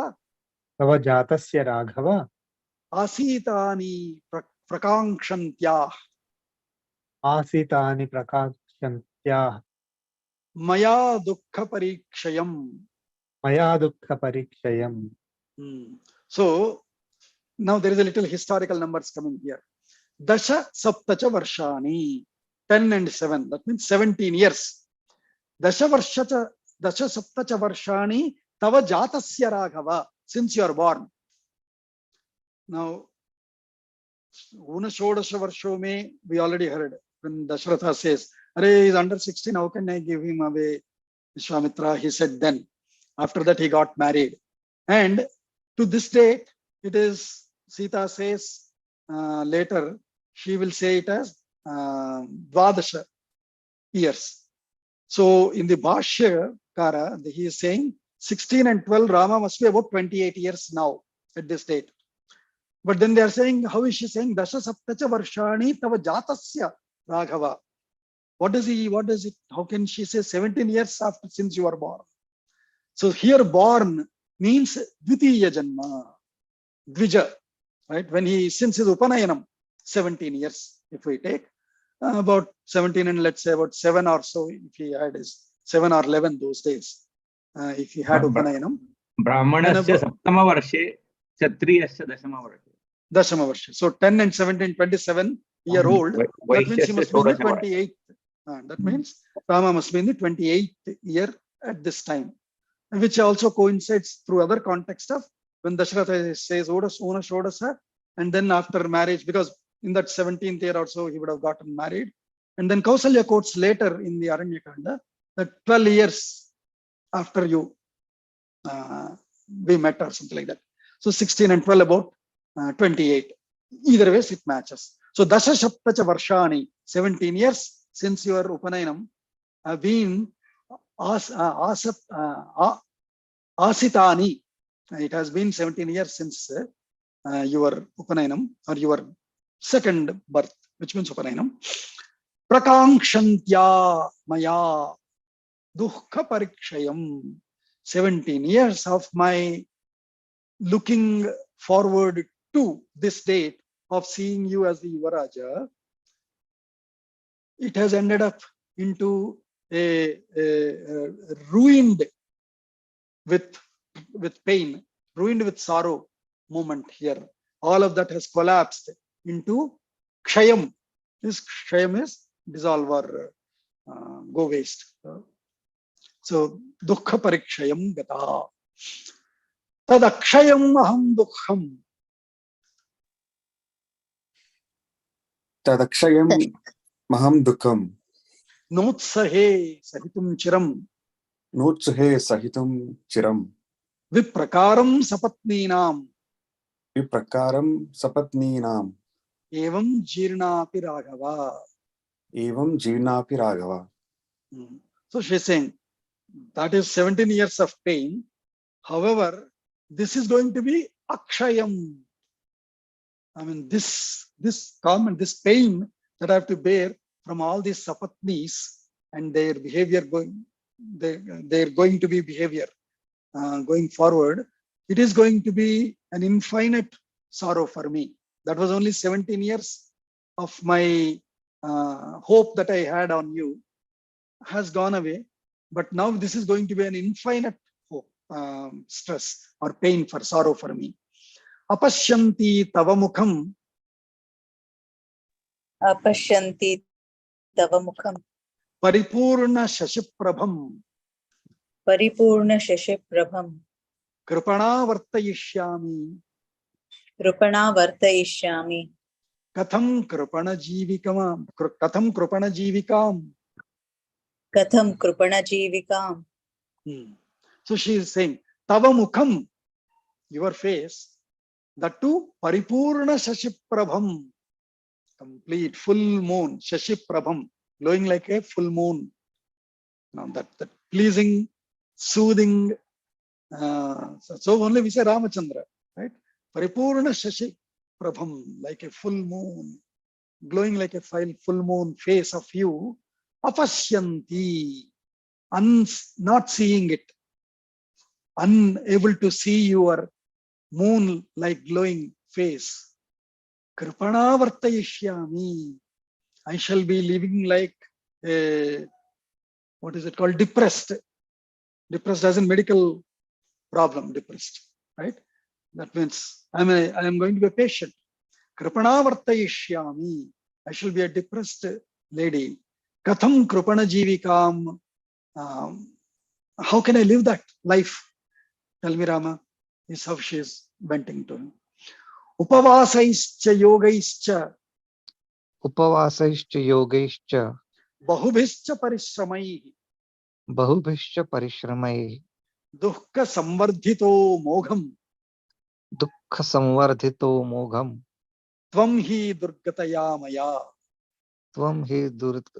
तव जातस्य राघव आसीतानि प्रकाङ्क्षन्त्याः आसीतानि प्रकाक्ष्यन्त्याः मया दुःखपरीक्षयम्. मया दुःखपरीक्षयम्. So now there is a little historical numbers coming here. Dasha saptacha varshani, 10 and 7, that means 17 years. Dasha saptacha varshani tava jatasya raghava, since you are born. Now, Una Shodasha Varsho me, we already heard when Dashratha says, Are he's under 16, how can I give him away? Vishwamitra, he said then. After that, he got married. And to this date, it is, Sita says later, she will say it as Dvadasha years. So in the Bhashya Kara, he is saying 16 and 12, Rama must be about 28 years now at this date. But then they are saying, how is she saying? Dasha saptacha varshani tava jatasya Raghava. What is it? How can she say 17 years after since you are born? So here born means Dvitiya Janma, Dvija, right? When he, since his Upanayanam, 17 years, if we take about 17 and let's say about 7 or so, if he had his 7 or 11 those days, if he had Upanayanam. Brahmanasya saptama varshe, Kshatriyasya dashama varshe. Dashama Varsha. So 10 and 17, 27-year-old. That means he must be in the 28th. That means Rama must be in the 28th year at this time, which also coincides through other context of when Dasharatha says Una Shodasa, and then after marriage, because in that 17th year or so he would have gotten married. And then Kausalya quotes later in the Aranyakanda that 12 years after you we met or something like that. So 16 and 12 about 28. Either ways it matches. So Dasha Saptacha Varshani, 17 years since your Upanayanam have been Asitani. It has been 17 years since your Upanayanam or your second birth, which means Upanayanam. Prakankshantya Maya Dukkha Parikshayam. 17 years of my looking forward to this date of seeing you as the Yuvaraja, it has ended up into a ruined with pain, ruined with sorrow moment here. All of that has collapsed into kshayam. This kshayam is dissolve or go waste. So dukkha parikshayam gata. Tad akshayam aham dukkham. Tadakshayam maham dukkam. Notsahe sahitum chiram. Notsahe sahitum chiram. Viprakaram sapatninam. Viprakaram sapatninam. Evam jirnapi raghava. Evam jirnapi raghava. So she's saying that is 17 years of pain. However, this is going to be akshayam. I mean, this pain that I have to bear from all these sapatnis and their behavior they're going to be behavior. going forward, it is going to be an infinite sorrow for me. That was only 17 years of my hope that I had on you has gone away. But now this is going to be an infinite hope, stress or pain for sorrow for me. Apashyanti tavamukham. Apashyanti tava mukham. Paripurna shashiprabham. Paripurna shashiprabham. Kripana vartayishyami. Kripana vartayishyami. Katham kripana jivikam. Katham kripana jivikam. Katham kripana jivikam. So she is saying, Tava mukham, your face, that too, paripurna shashiprabham, complete full moon, shashiprabham, glowing like a full moon. Now that pleasing, soothing. So only we say Ramachandra, right? Paripurna shashiprabham, like a full moon, glowing like a full moon face of you. Apashyanti, not seeing it, unable to see your moon like glowing face. Kripana vartayishyami, I shall be living like a, what is it called, depressed. Depressed as in medical problem, depressed, right? That means I am going to be a patient. Kripana vartayishyami, I shall be a depressed lady. Katham kripana jivikam, how can I live that life? Tell me, Rama, is how she is venting to him. Upavasaischa yogaischa. Upavasaischa yogaischa. Bahubhischa parishramai. Bahubhischa parishramai. Dukkha samvardhito mogham. Dukkha samvardhito mogham. Tvam hi durgataya maya. Tvam hi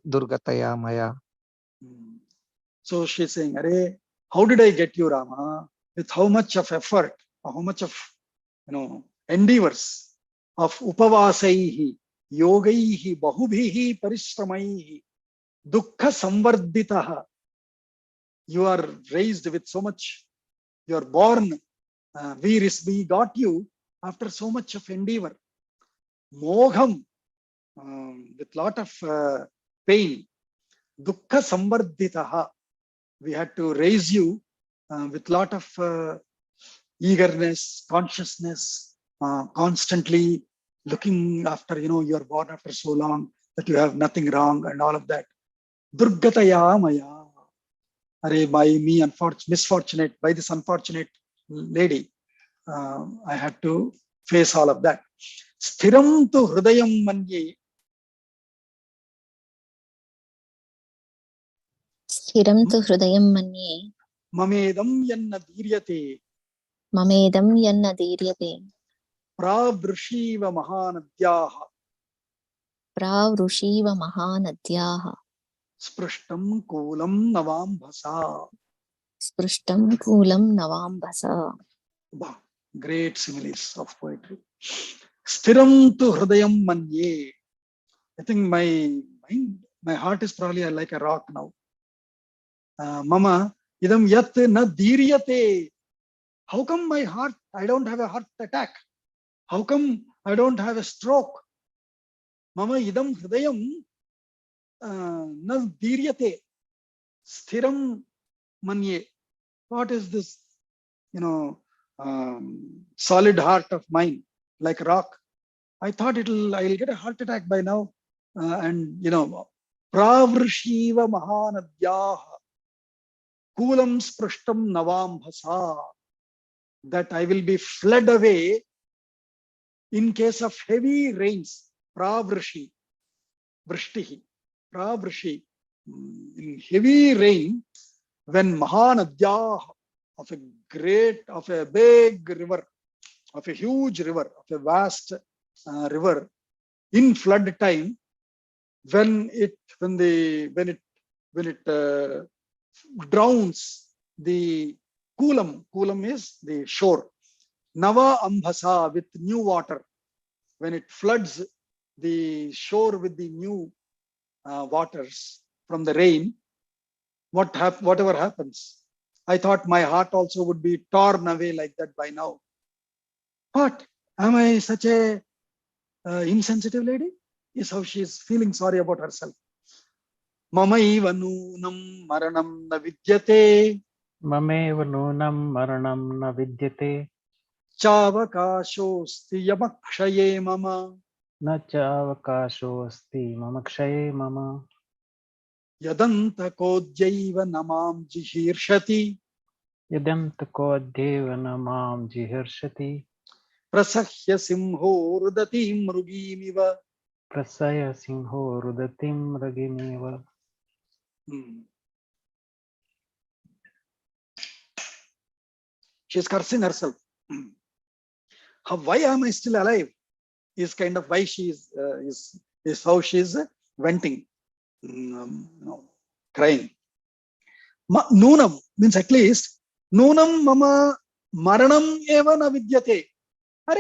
durgataya maya. So she's saying, Arey, how did I get you, Rama? With how much of effort, how much of endeavors of upavasaihi, yogaihi, bahubhihi, parishramaihi, dukkha samvarditaha. You are raised with so much, you are born, we got you after so much of endeavor. Mogham, with lot of pain. Dukkha samvarditaha. We had to raise you with lot of eagerness, consciousness, constantly looking after, you are born after so long that you have nothing wrong and all of that. Durgataya maya. Arey, by me, misfortunate, by this unfortunate lady, I had to face all of that. Sthiram tu hridayam manye. Sthiram tu hridayam manye. Mamedam yanna dhiryate. Mamedam yanna dhiryate. Pravrushiva mahanadyaha. Pravrushiva mahanadyaha. Sprishtam kulam navambhasa. Sprishtam kulam navambhasa. Great similes of poetry. Sthiram tu hridayam manye. I think my heart is probably like a rock now. Mama, idam yat na dhiryate. How come my heart, I don't have a heart attack? How come I don't have a stroke? Mama, idam hridayam na dhiryate. Sthiram manye. What is this, solid heart of mine, like rock? I thought I'll get a heart attack by now. And pravrishiva mahanadyaha. Kulam sprishtam navambhasa. That I will be fled away in case of heavy rains. Pravrishi, vrishtihi, pravrishi. In heavy rain, when mahanadyaha, of a big river, of a huge river, of a vast river, in flood time, when it drowns the kulam is the shore, nava ambhasa, with new water, when it floods the shore with the new waters from the rain, whatever happens, I thought my heart also would be torn away like that by now. What? Am I such a insensitive lady? Is how she is feeling sorry about herself. Mamaiva nunam maranam na vidyate Mamev nunam maranam na vidyate. chavakashosti yamakshaye mama Na chavakasho asti mama kshaye mama. yadanta kodyaiva namam jihirshati Yadam tako devana mam jiharshati. prasahya simho rudati mrugimiva. Prasaya singho rudatim ragimeva. She is cursing herself. Why am I still alive? Is kind of why she is how she is venting, crying. Nunam means at least nunam mama maranam eva na vidyate. Are,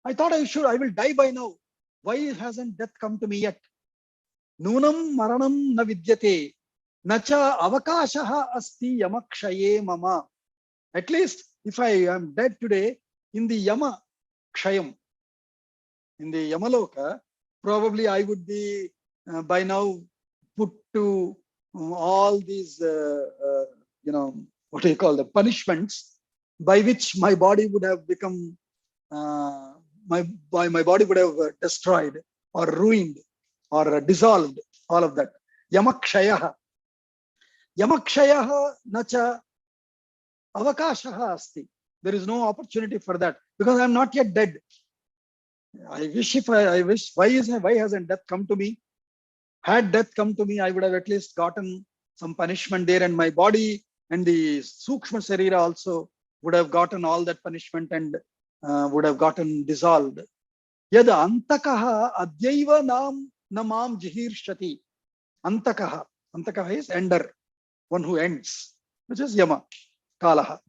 I thought I will die by now. Why hasn't death come to me yet? Nunam maranam na vidyate. Nacha avakashaha asti yamakshaye mama. At least if I am dead today in the Yama Kshayam, in the Yamaloka, probably I would be by now put to all these, what do you call the punishments by which my body would have become, my body would have destroyed or ruined or dissolved, all of that. Yamakshayaha. Yamakshayaha nacha avakashaha asti. There is no opportunity for that because I am not yet dead. I wish, why hasn't death come to me? Had death come to me, I would have at least gotten some punishment there, and my body and the Sukshma Sarira also would have gotten all that punishment and would have gotten dissolved. Yada antakaha adyaiva namam jihirshati. Antakaha. Antakaha is ender, one who ends, which is Yama, Kalaha.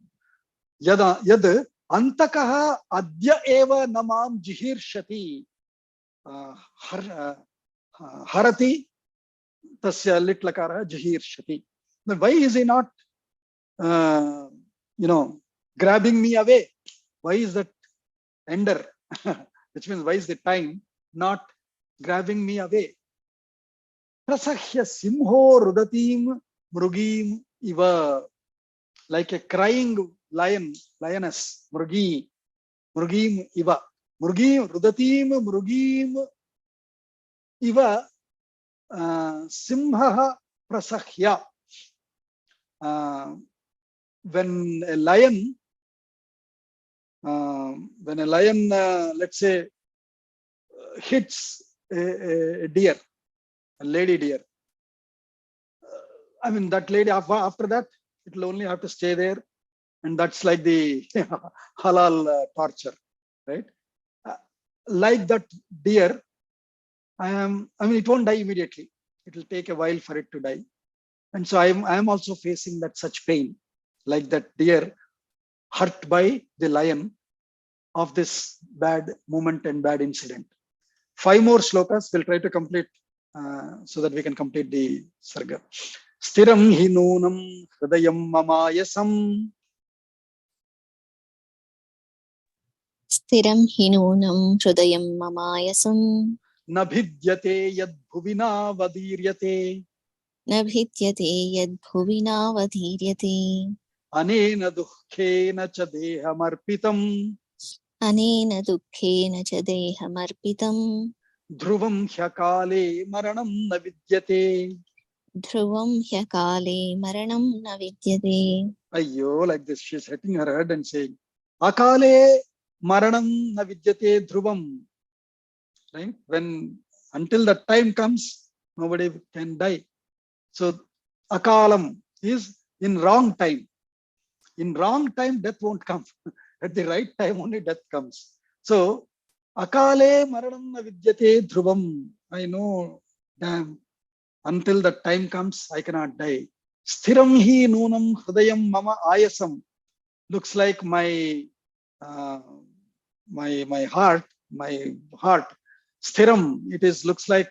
Yad antakaha adya eva namam jihirshati. Harati tasya lit lakara jihirshati. Why is he not, grabbing me away? Why is that ender, which means why is the time not grabbing me away? Prasahya simho rudatim mrugim iva. Like a crying lioness, mrugim iva. Mrugim, rudatim mrugim iva simha prasahya. When a lion, let's say, hits a deer, a lady deer, I mean, that lady, after that, it will only have to stay there. And that's like the halal torture, right? Like that deer, it won't die immediately. It will take a while for it to die. And so I am also facing that such pain, like that deer hurt by the lion of this bad moment and bad incident. 5 more slokas we'll try to complete so that we can complete the sarga. Stiram hi nunam hridayam mamayasam. Stiram hinunam hrudayam mamayasam. Nabhidyate yad bhuvina vadiryate. Nabhidyate yad bhuvina vadhiryate. Anena dukkhena cha dehamarpitam. Anena dukkhena cha dehamarpitam. Dhruvam hyakale maranam na vidyate. Dhruvam hyakale maranam na vidyate. Ayyo, like this, she's hitting her head and saying, Akale maranam na vidyate dhruvam. Right? Until that time comes, nobody can die. So akalam is in wrong time. In wrong time, death won't come. At the right time, only death comes. So akale maranam na vidyate dhruvam. I know, damn, until that time comes, I cannot die. Sthiram hi nunam hridayam mama ayasam. Looks like my heart. Sthiram, looks like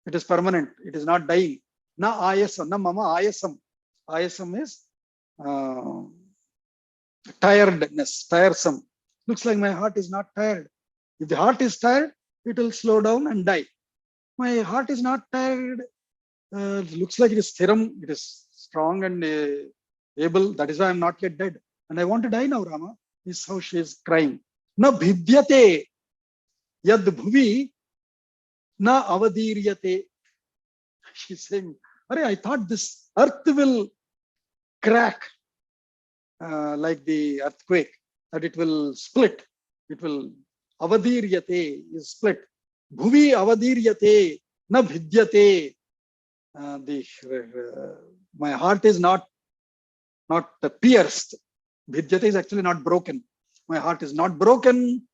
it is permanent. It is not dying. Na ayasam, na mama ayasam. Ayasam is tiredness, tiresome. Looks like my heart is not tired. If the heart is tired, it will slow down and die. My heart is not tired. Looks like it is thiram, it is strong and able. That is why I'm not yet dead. And I want to die now, Rama. This is how she is crying. Na bhidyate yad bhuvi na avadiryate. She's saying, I thought this earth will crack like the earthquake, that it will split. It will, avadiryate is split. Bhuvi avadiryate na bhidyate. My heart is not pierced. Bhidyate is actually not broken. My heart is not broken.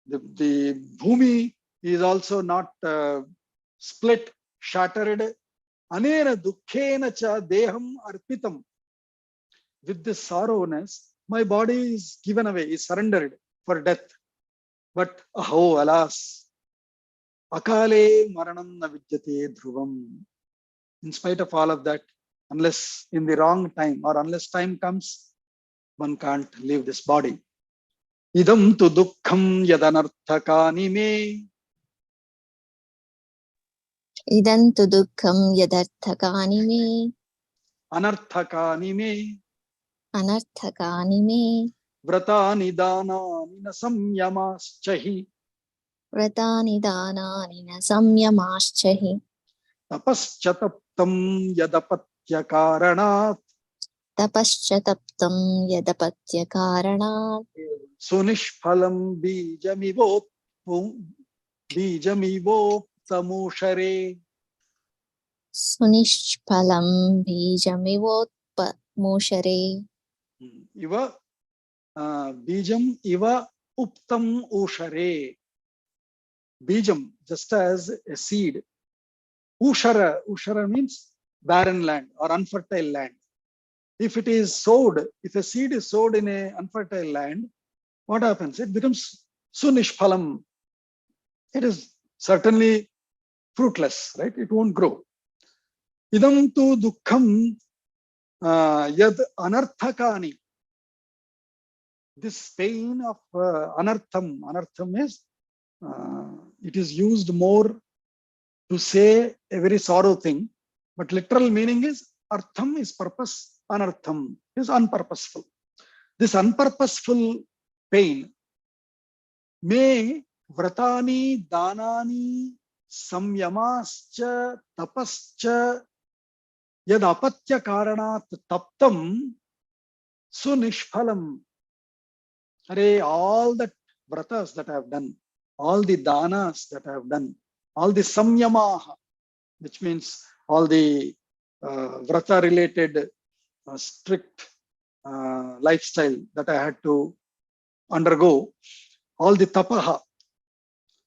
The bhumi is also not split, shattered. Anena dukkhena cha deham arpitam. With this sorrowness, my body is given away, is surrendered for death. But aho, alas, akale maranam na vidyate dhruvam. In spite of all of that, unless in the wrong time or unless time comes, one can't leave this body. Idam tu dukkham yadanarthakani me. Idam tu dukkham yadarthakani me. Anarthakani me. Anarthakani me. Vratani danani na samyamaschahi. Vratani danani na samyamaschahi. Tapaschataptam yadapatya karanat. Tapaschataptam yadapatya karanat. Sunishphalam bijamivoptamushare. Sunishphalam bijamivotpamushare. Iva bijam iva uptam ushare. Bijam, just as a seed. Ushara means barren land or unfertile land. If it is sowed, if a seed is sowed in a unfertile land, what happens? It becomes sunishphalam. It is certainly fruitless, right? It won't grow. Idam tu dukkham yad anarthakani. This pain of anartham. Anartham is, it is used more to say a very sorrow thing, but literal meaning is artham is purpose, anartham is unpurposeful. This unpurposeful pain may vratani danani samyamascha tapascha yad apatya karanat taptam sunishphalam. All the vratas that I have done, all the danas that I have done, all the samyamaha, which means all the vrata related strict lifestyle that I had to undergo, all the tapaha,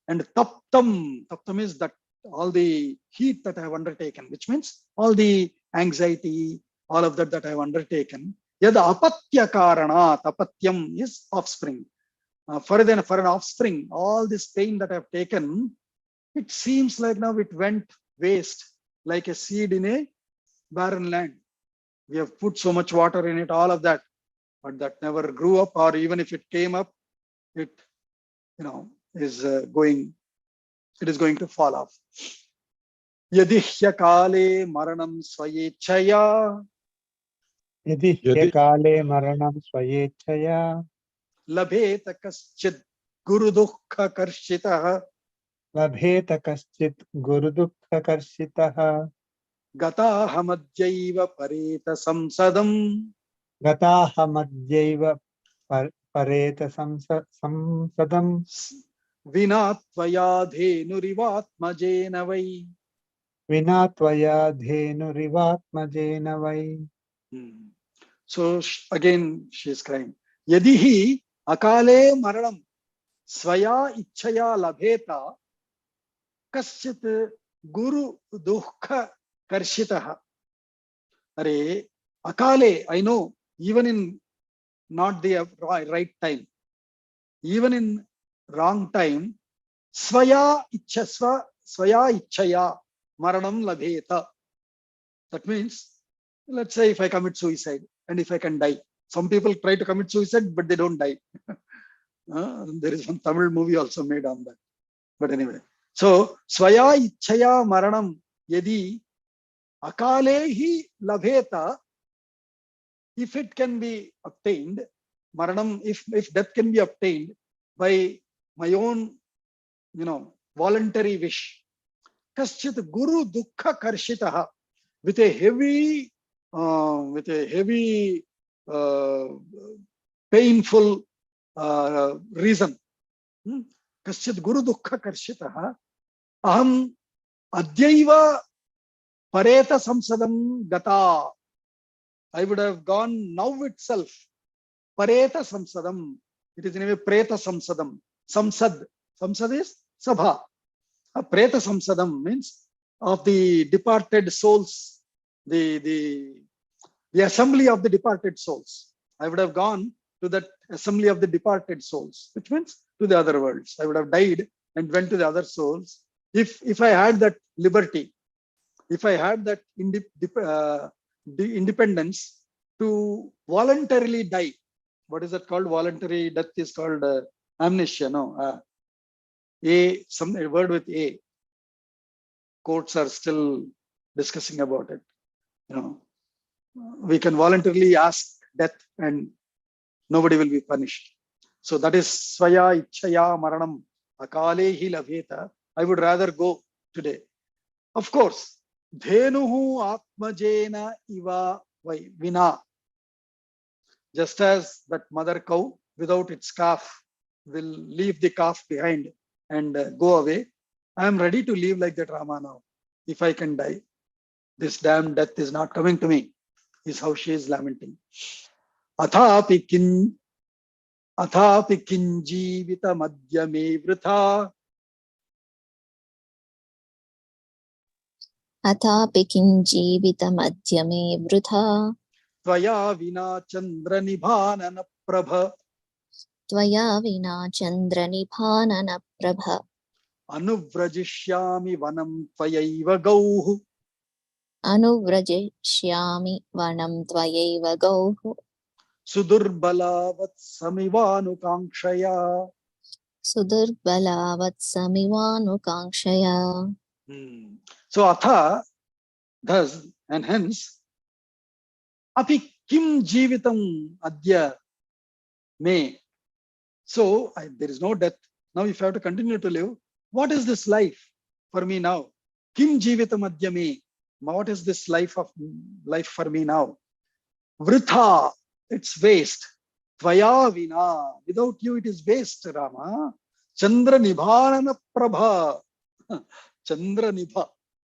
and taptam is that all the heat that I have undertaken, which means all the anxiety, all of that I have undertaken. Yad apatya karanat, apatyam is offspring. For an offspring, all this pain that I have taken, it seems like now it went waste, like a seed in a barren land. We have put so much water in it, all of that, but that never grew up, or even if it came up, it is going to fall off. Yadihya kale maranam swayechaya. Yadi hyakale maranam swayechaya. Labheta kaschid guru dukkha karshitah. Labheta kaschit gurudukha karshitah. Gataha madhyaiva pareta samsadam. Gataha madhyaiva pareta samsadam. Vinatvaya dhenurivatmajena vai. Vinatvaya dhenurivatmajena vai. So again she is crying. Yadihi akale maranam swaya ichchaya labheta kaschit guru dukkha karshitah. Akale, I know, even in not the right time, even in wrong time, swaya ichchaya maranam labheta. That means, let's say if I commit suicide, and if I can die. Some people try to commit suicide, but they don't die. There is one Tamil movie also made on that. But anyway, so Swaya Ichchaya Maranam Yadi Akalehi Labheta, if it can be obtained, Maranam, if death can be obtained by my own, voluntary wish. Kaschit Guru Dukkha Karshitaha, with a heavy, painful reason. Kaschit Guru Dukkha Karshitaha, Aham Adyaiva Pareta Samsadam Gata. I would have gone now itself. Pareta Samsadam. It is in a way Preta Samsadam. Samsad. Samsad is Sabha. Preta Samsadam means of the departed souls, the assembly of the departed souls. I would have gone to that assembly of the departed souls, which means to the other worlds. I would have died and went to the other souls. If I had that liberty, if I had that independence to voluntarily die. What is that called? Voluntary death is called amnesia. No, a word with A. Courts are still discussing about it. We can voluntarily ask death and nobody will be punished. So that is Swaya Ichchaya Maranam Akalehi Labheta. I would rather go today. Of course, Dhenuhu Atmajena Iva Vina. Just as that mother cow without its calf will leave the calf behind and go away. I am ready to live like that Rama now. If I can die, this damn death is not coming to me, is how she is lamenting. Athapi kinjivita madhyame vritha. Athapi kinjivitamadhyame vritha. Tvaya vina chandra nibhanana prabha. Tvaya vina chandra nibhanana prabha. Anuvrajishyami vanam tvayaiva gauhu. Anuvrajishyami vanam tvayaiva gauhu. Sudurbalavat samivanukangshaya. Sudurbalavat samivanukangshaya. So Atha, thus, and hence, Api kim jivitam adya me. So there is no death. Now if I have to continue to live, what is this life for me now? Kim jivitam adya me. What is this life for me now? Vritha, it's waste. Tvaya vina, without you it is waste, Rama. Chandra nibhanana prabha. Chandra nibha,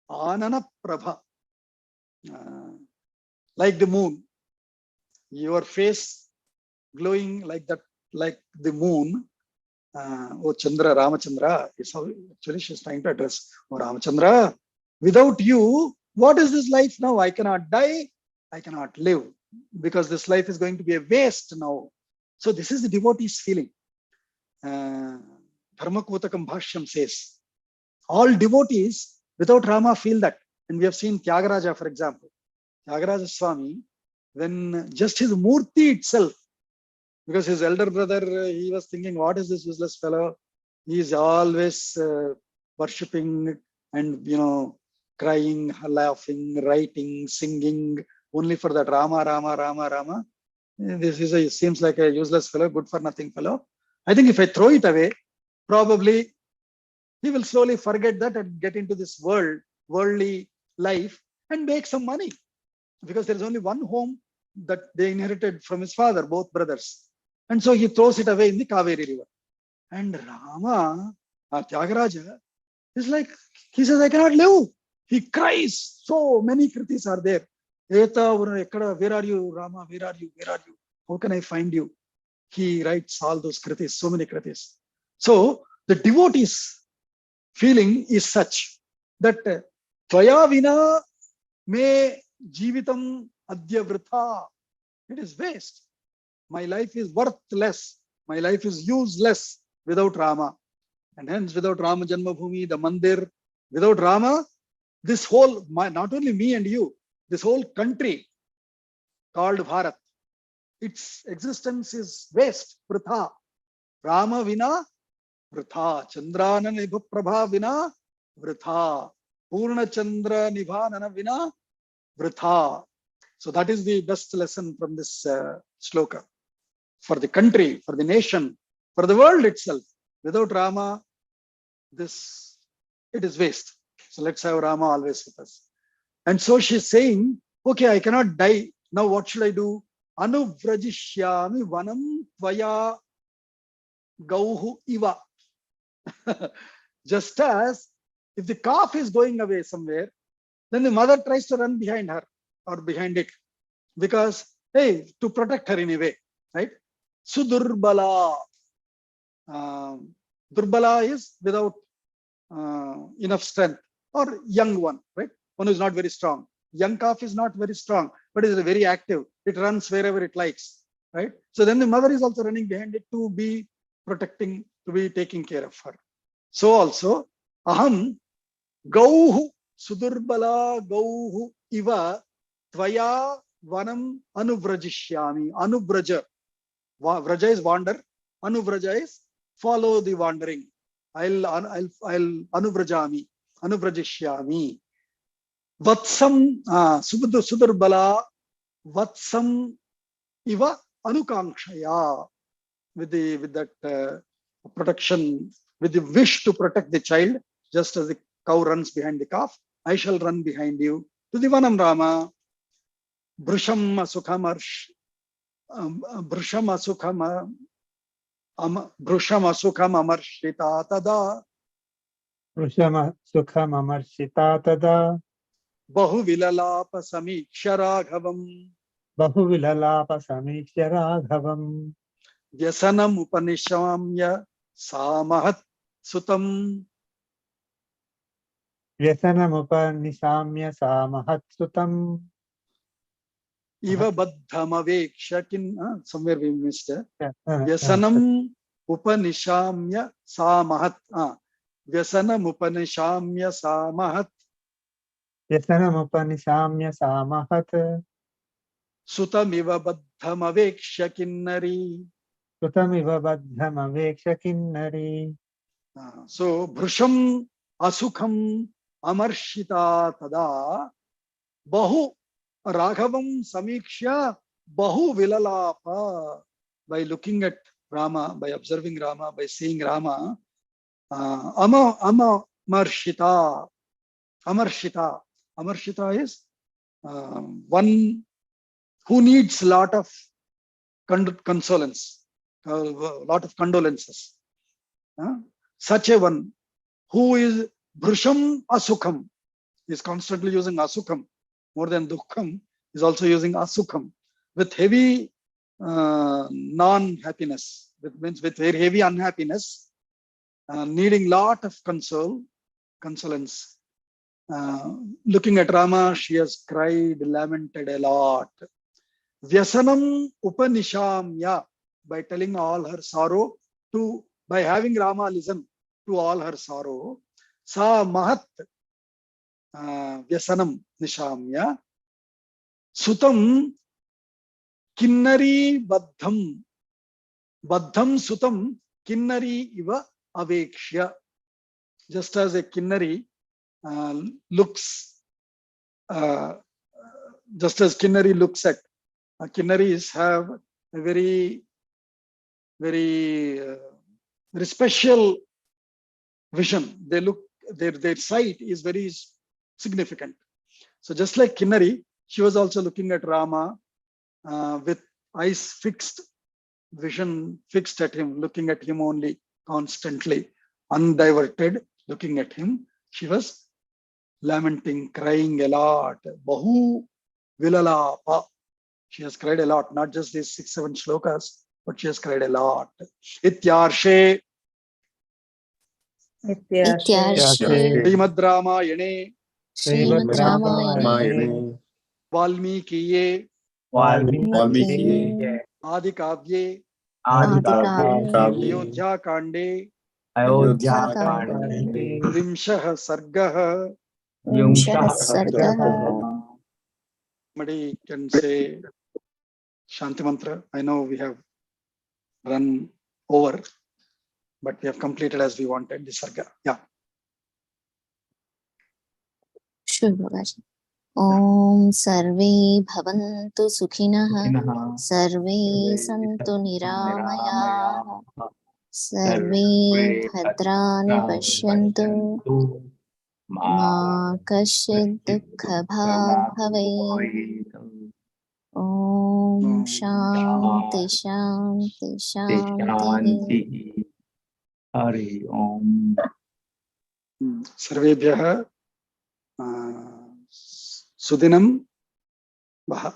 anana prabha. Like the moon. Your face glowing like that, like the moon. Oh Chandra, Ramachandra, is how actually she's trying to address. Oh Ramachandra, without you, what is this life now? I cannot die, I cannot live, because this life is going to be a waste now. So this is the devotee's feeling. Dharmakutakam Bhashyam says, all devotees without Rama feel that. And we have seen Tyagaraja, for example. Tyagaraja Swami, when just his murti itself, because his elder brother, he was thinking, what is this useless fellow? He is always worshipping and, crying, laughing, writing, singing, only for that Rama, Rama, Rama, Rama. This seems like a useless fellow, good for nothing fellow. I think if I throw it away, probably he will slowly forget that and get into this worldly life and make some money. Because there is only one home that they inherited from his father, both brothers. And so he throws it away in the Kaveri river. And Rama, Tyagaraja, is like, he says, I cannot live. He cries. So many kritis are there. Where are you, Rama? Where are you? Where are you? How can I find you? He writes all those kritis, so many kritis. So the devotee's feeling is such that Tvaya vina me jivitam adya vritha. It is waste. My life is worthless. My life is useless without Rama. And hence, without Rama Janmabhoomi, the Mandir, without Rama, this whole, not only me and you, this whole country called Bharat, its existence is waste, vritha. Rama vina vritha. Chandrana nibha prabha vina vritha. Purna Chandra nibhanana vina vritha. So that is the best lesson from this shloka. For the country, for the nation, for the world itself. Without Rama, it is waste. So let's have Rama always with us. And so she's saying, okay, I cannot die. Now what should I do? Anuvrajishyami vanam tvaya gauhu iva. Just as if the calf is going away somewhere, then the mother tries to run behind her or behind it because, hey, to protect her in a way, right? Sudurbala. Durbala is without enough strength, or young one, right? One who is not very strong. Young calf is not very strong, but is very active. It runs wherever it likes, right? So then the mother is also running behind it to be protecting, to be taking care of her. So also, aham gauhu sudurbala gauhu iva tvaya vanam anuvrajishyami. Anubraja. Vraja is wander. Anuvraja is follow the wandering. I'll anuvrajami, anuvrajishyami. Vatsam sudurbala vatsam iva anukankshaya. With that protection, with the wish to protect the child, just as the cow runs behind the calf, I shall run behind you to the vanam Rama. Brusham asukhamarsh. Brusham asukham amarshita tada. Vrushama sukham amarshita tada. Bahu vilalapa samiksha raghavam. Bahu vilalapa samiksha raghavam. Vyasanam upanishamya samahat sutam. Vyasanam upanishamya samahat sutam. Iva baddhamavekshakin. Somewhere we missed it. Vyasanam upanishamya samahat. Vyasanam upanishamya samahat. Vyasanam upanishamya samahat. Sutam iva baddhamavekshakinnari. Sutam iva baddhamavekshakinnari. So bhrusham asukham amarshita tada bahu raghavam samiksha bahu vilalapa. By looking at Rama, by observing Rama, by seeing Rama, amarshita. Amarshita is one who needs a lot of consolence, a lot of condolences. Such a one who is bhrusham asukham, is constantly using asukham more than dukkham, is also using asukham with heavy non-happiness, with very heavy unhappiness, needing lot of consolence. Looking at Rama, she has cried, lamented a lot. Vyasanam upanishamya, by telling all her sorrow by having Rama listen to all her sorrow. Sa mahat vyasanam nishamya. Sutam kinnari baddham. Baddham sutam kinnari iva avekshya. Just as a kinnari looks, just as kinnari looks at, kinnaris have a very special vision. They look, their sight is very significant. So just like Kinnari, she was also looking at Rama with eyes fixed, vision fixed at him, looking at him only constantly, undiverted, looking at him. She was lamenting, crying a lot. Bahu vilalapa. She has cried a lot, not just these 6-7 shlokas, but she has cried a lot. Ityarshe Ityarshre Srimad Ramayane Srimad Ramayane Valmikiye Valmikiye Adikavye Adikavye Ayodhya Kande Ayodhyakande Vimshah Sargah. Vimshah Sargah. Somebody can say Shanti mantra. I know we have run over, but we have completed as we wanted the sarga. Yeah. Sure, Bhagaji. Om Sarve Bhavantu Sukhinah Sarve Santu Niramayah Sarve Bhadrani Pashyantu Ma Kasyid Dukkha Bhag Bhavet. Om Shanti Shanti Shanti. Hari Om. Sarvebhyah Sudinam Vaha.